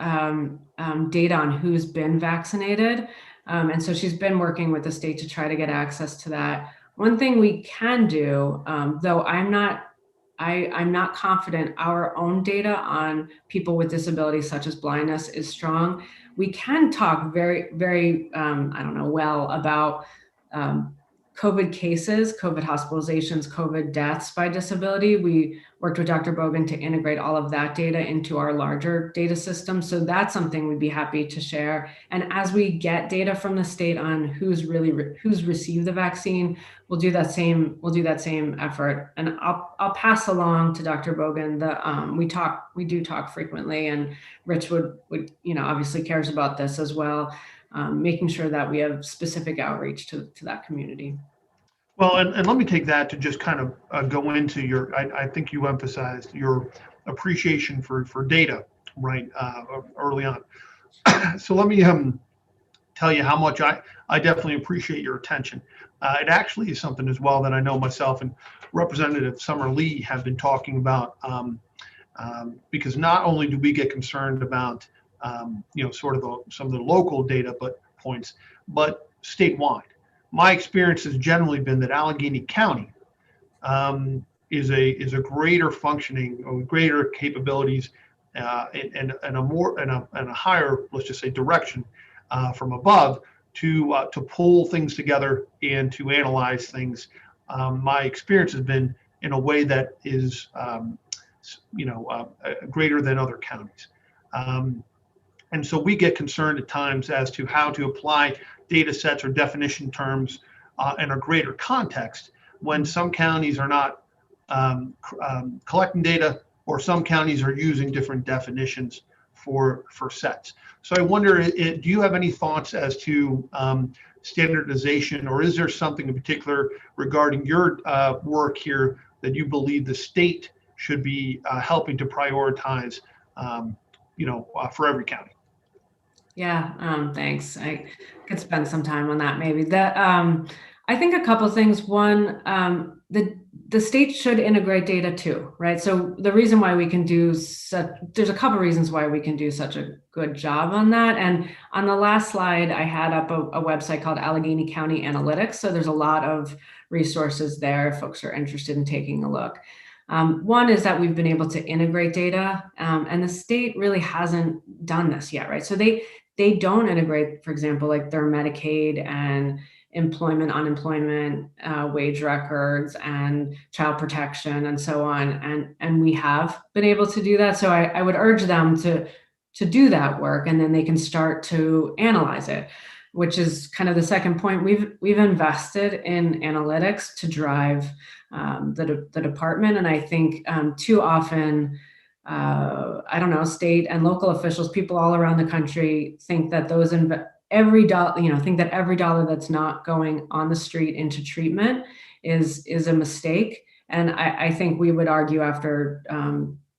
data on who's been vaccinated. And so she's been working with the state to try to get access to that. One thing we can do, though I'm not confident our own data on people with disabilities such as blindness is strong. We can talk very, very, well about COVID cases, COVID hospitalizations, COVID deaths by disability. We worked with Dr. Bogan to integrate all of that data into our larger data system. So that's something we'd be happy to share. And as we get data from the state on who's received the vaccine, we'll do that same effort. And I'll pass along to Dr. Bogan we do talk frequently, and Rich would obviously cares about this as well. Making sure that we have specific outreach to that community.
Well, and let me take that to just kind of go into I think you emphasized your appreciation for data, right, early on. So let me tell you how much I definitely appreciate your attention. It actually is something as well that I know myself and Representative Summer Lee have been talking about, because not only do we get concerned about sort of some of the local data points, but statewide. My experience has generally been that Allegheny County is a greater functioning or greater capabilities and a higher, let's just say, direction from above to pull things together and to analyze things. My experience has been in a way that is greater than other counties. And so we get concerned at times as to how to apply data sets or definition terms in a greater context when some counties are not collecting data, or some counties are using different definitions for sets. So I wonder, do you have any thoughts as to standardization, or is there something in particular regarding your work here that you believe the state should be helping to prioritize, for every county?
Yeah, thanks. I could spend some time on that maybe. I think a couple things. One, the state should integrate data too, right? So the reason why we can there's a couple reasons why we can do such a good job on that. And on the last slide, I had up a website called Allegheny County Analytics. So there's a lot of resources there if folks are interested in taking a look. One is that we've been able to integrate data, and the state really hasn't done this yet, right? So they don't integrate, for example, like their Medicaid and employment, unemployment, wage records, and child protection, and so on. And we have been able to do that. So I would urge them to do that work, and then they can start to analyze it, which is kind of the second point. We've invested in analytics to drive the department, and I think too often, state and local officials, people all around the country think that every dollar that's not going on the street into treatment is a mistake. And I think we would argue after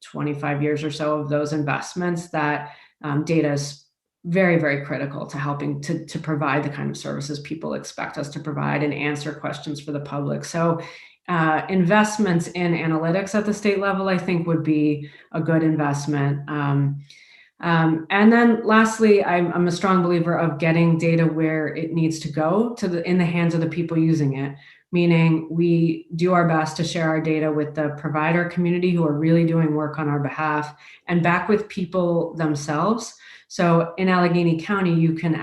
25 years or so of those investments that data is very, very critical to helping to provide the kind of services people expect us to provide and answer questions for the public. So investments in analytics at the state level, I think, would be a good investment. And then lastly, I'm a strong believer of getting data where it needs to go, in the hands of the people using it, meaning we do our best to share our data with the provider community who are really doing work on our behalf, and back with people themselves. So in Allegheny County, you can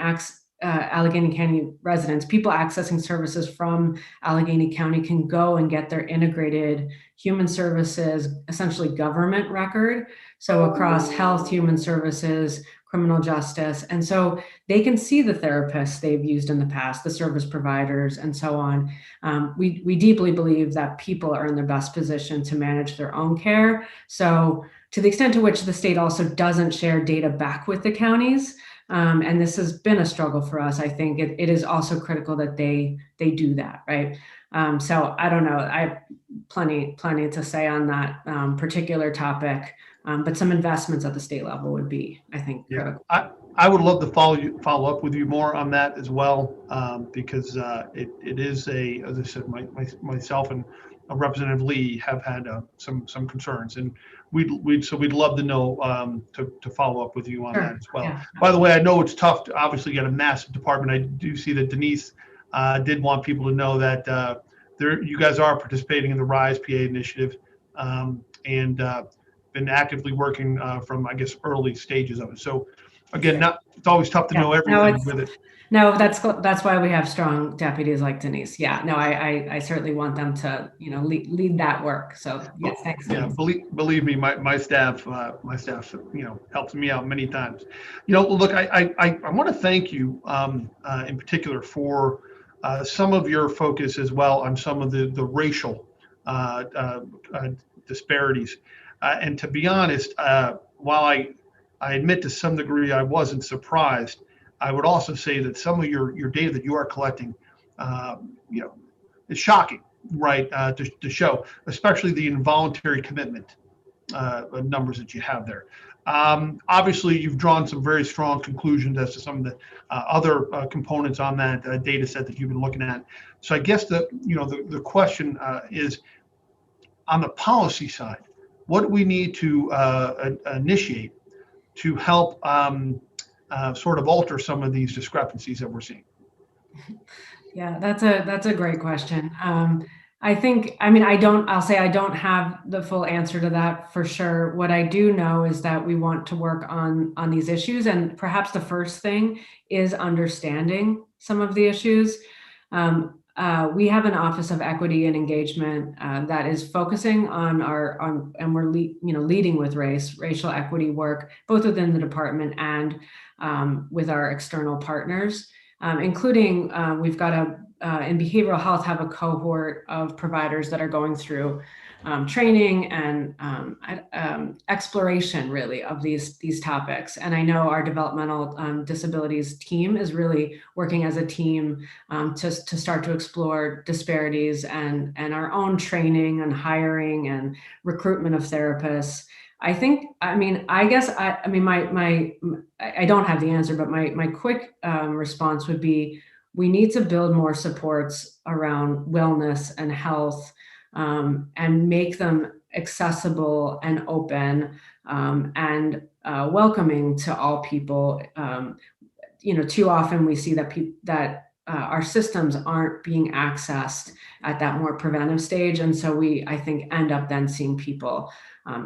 Allegheny County residents, people accessing services from Allegheny County can go and get their integrated human services, essentially government record. So across health, human services, criminal justice. And so they can see the therapists they've used in the past, the service providers, and so on. We deeply believe that people are in the best position to manage their own care. So to the extent to which the state also doesn't share data back with the counties, and this has been a struggle for us, I think it is also critical that they do that, right? So I don't know, I have plenty to say on that particular topic, but some investments at the state level would be, I think, critical.
I would love to follow up with you more on that as well, because it is as I said, myself and Representative Lee have had some concerns, and we'd love to know to follow up with you on that as well. Yeah. By the way, I know it's tough to obviously get a massive department. I do see that Denise did want people to know that you guys are participating in the RISE PA initiative, and been actively working from, I guess, early stages of it. So again, it's always tough to know everything with it.
No, that's why we have strong deputies like Denise. Yeah, no, I certainly want them to, lead that work. So yes, thanks.
Yeah, believe me, my staff, helps me out many times. Look, I want to thank you in particular for some of your focus as well on some of the racial disparities. And to be honest, while I admit to some degree I wasn't surprised, I would also say that some of your data that you are collecting, is shocking, right? To show, especially the involuntary commitment numbers that you have there. Obviously, you've drawn some very strong conclusions as to some of the other components on that data set that you've been looking at. So I guess the question is, on the policy side, what do we need to initiate to help sort of alter some of these discrepancies that we're seeing?
Yeah, that's a great question. I don't have the full answer to that for sure. What I do know is that we want to work on these issues, and perhaps the first thing is understanding some of the issues. we have an Office of Equity and Engagement that is focusing on and we're leading with racial equity work, both within the department and with our external partners, including we've got in behavioral health have a cohort of providers that are going through training and exploration really of these topics. And I know our developmental disabilities team is really working as a team to start to explore disparities and our own training and hiring and recruitment of therapists. I think, I don't have the answer, but my quick response would be, we need to build more supports around wellness and health, and make them accessible and open, and welcoming to all people. Too often we see that our systems aren't being accessed at that more preventive stage, and so I think end up then seeing people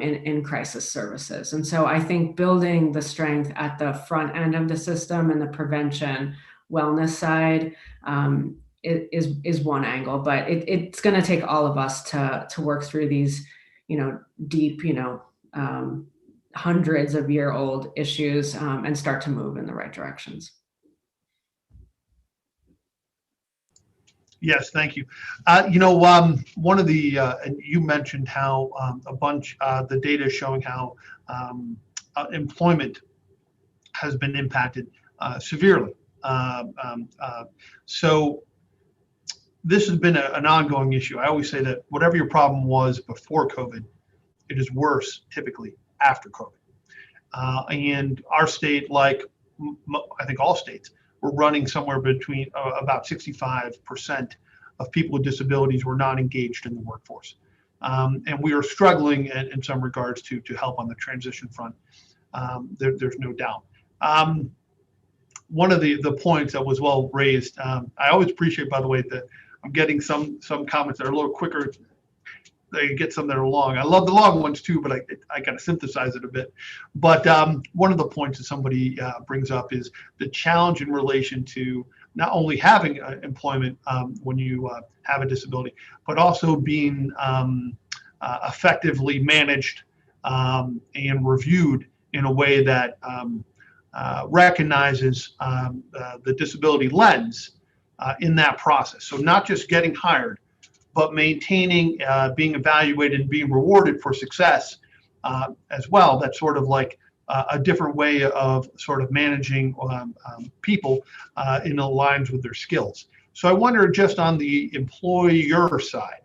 in crisis services. And so I think building the strength at the front end of the system and the prevention wellness side is one angle, but it's going to take all of us to work through these, deep, hundreds of year old issues, and start to move in the right directions.
Yes, thank you. One of the, and you mentioned how the data is showing how employment has been impacted severely. So this has been an ongoing issue. I always say that whatever your problem was before COVID, it is worse typically after COVID. And our state, like I think all states, we're running somewhere between about 65% of people with disabilities were not engaged in the workforce. And we are struggling in some regards to help on the transition front. There's no doubt. One of the points that was well raised, I always appreciate, by the way, that I'm getting some comments that are a little quicker. They get some that are long. I love the long ones too, but I got to synthesize it a bit. But one of the points that somebody brings up is the challenge in relation to not only having employment when you have a disability, but also being effectively managed and reviewed in a way that recognizes the disability lens in that process. So not just getting hired, but maintaining, being evaluated and being rewarded for success as well. That's sort of like a different way of sort of managing people in aligns with their skills. So I wonder, just on the employer side,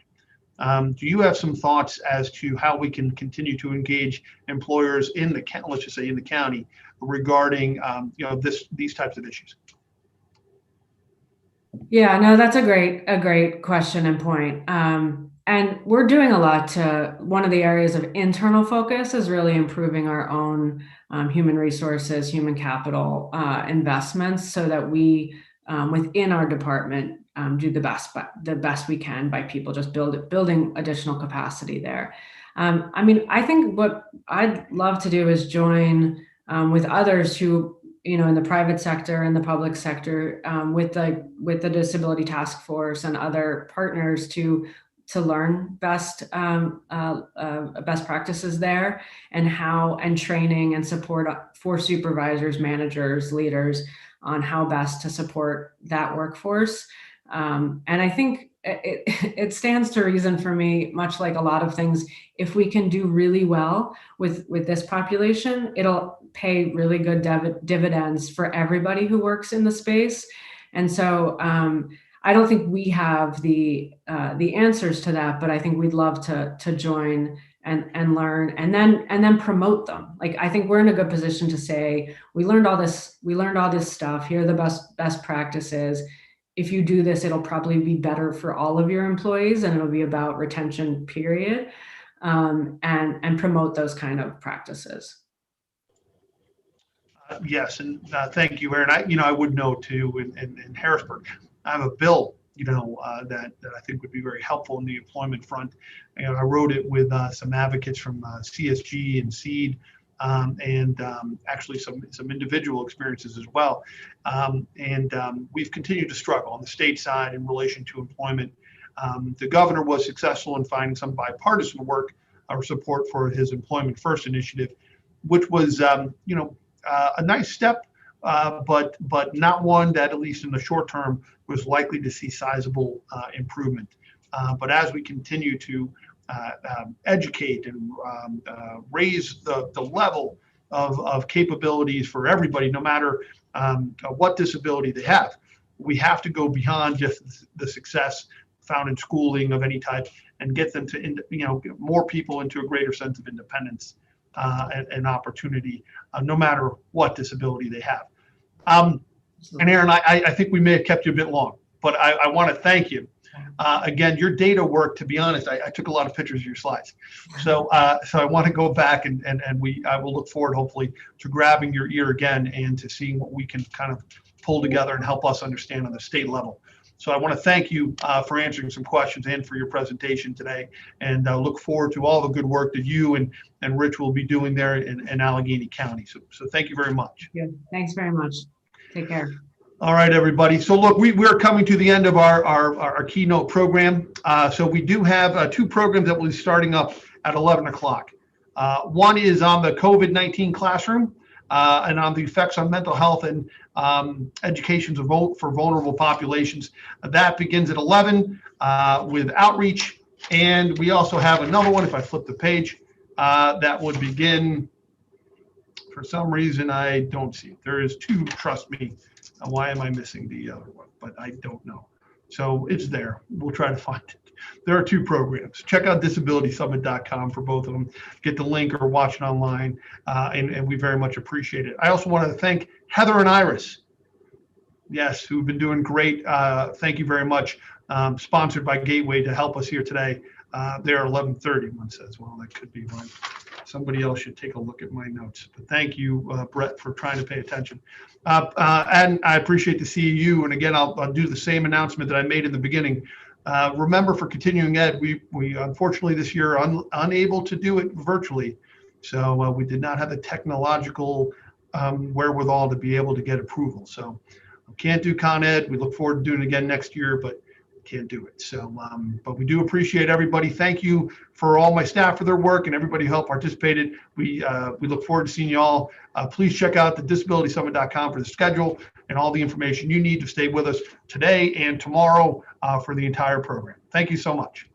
do you have some thoughts as to how we can continue to engage employers in the, let's just say in the county, regarding these types of issues?
Yeah, no, that's a great question and point. And we're doing a lot one of the areas of internal focus is really improving our own human resources, human capital investments, so that we within our department do the best we can by people just building additional capacity there. I think what I'd love to do is join with others who, in the private sector and the public sector, with the Disability Task Force and other partners to learn best practices there, and training and support for supervisors, managers, leaders on how best to support that workforce. And I think it stands to reason for me, much like a lot of things, if we can do really well with this population, it'll pay really good dividends for everybody who works in the space. And so I don't think we have the answers to that, but I think we'd love to join and learn and then promote them. Like, I think we're in a good position to say, we learned all this stuff. Here are the best practices. If you do this, it'll probably be better for all of your employees, and it'll be about retention, period, and promote those kind of practices.
Yes, and thank you, Aaron. I would know too, in Harrisburg, I have a bill, that I think would be very helpful in the employment front. I wrote it with some advocates from CSG and SEED, and actually some individual experiences as well. We've continued to struggle on the state side in relation to employment. The governor was successful in finding some bipartisan work or support for his Employment First initiative, which was, a nice step, but not one that, at least in the short term, was likely to see sizable improvement. But as we continue to educate and raise the level of capabilities for everybody, no matter what disability they have, we have to go beyond just the success found in schooling of any type and get them to, get more people into a greater sense of independence and opportunity, no matter what disability they have. And Aaron, I think we may have kept you a bit long, but I want to thank you. Again, your data work, to be honest, I took a lot of pictures of your slides. So I want to go back and I will look forward, hopefully, to grabbing your ear again and to seeing what we can kind of pull together and help us understand on the state level. So I want to thank you for answering some questions and for your presentation today, and look forward to all the good work that you and Rich will be doing there in Allegheny County. So thank you very much.
Good. Thanks very much. Take care.
All right, everybody. So look, we're coming to the end of our keynote program. So we do have two programs that will be starting up at 11 o'clock. One is on the COVID-19 classroom and on the effects on mental health and education for vulnerable populations. That begins at 11 with outreach. And we also have another one, if I flip the page, that would begin, for some reason, I don't see it. There is two, trust me. Why am I missing the other one? But I don't know. So it's there. We'll try to find it. There are two programs. Check out disabilitysummit.com for both of them. Get the link or watch it online, and we very much appreciate it. I also want to thank Heather and Iris, yes, who've been doing great. Thank you very much. Sponsored by Gateway to help us here today. They're 11:30, one says. Well, that could be one. Somebody else should take a look at my notes. But thank you, Brett, for trying to pay attention. And I appreciate to see you. And again, I'll do the same announcement that I made in the beginning. Remember, for continuing ed, we unfortunately this year are unable to do it virtually. So we did not have the technological wherewithal to be able to get approval. So we can't do Con Ed. We look forward to doing it again next year, but can't do it. So, but we do appreciate everybody. Thank you for all my staff for their work and everybody who helped participated. We look forward to seeing you all. Please check out the disabilitysummit.com for the schedule and all the information you need to stay with us today and tomorrow for the entire program. Thank you so much.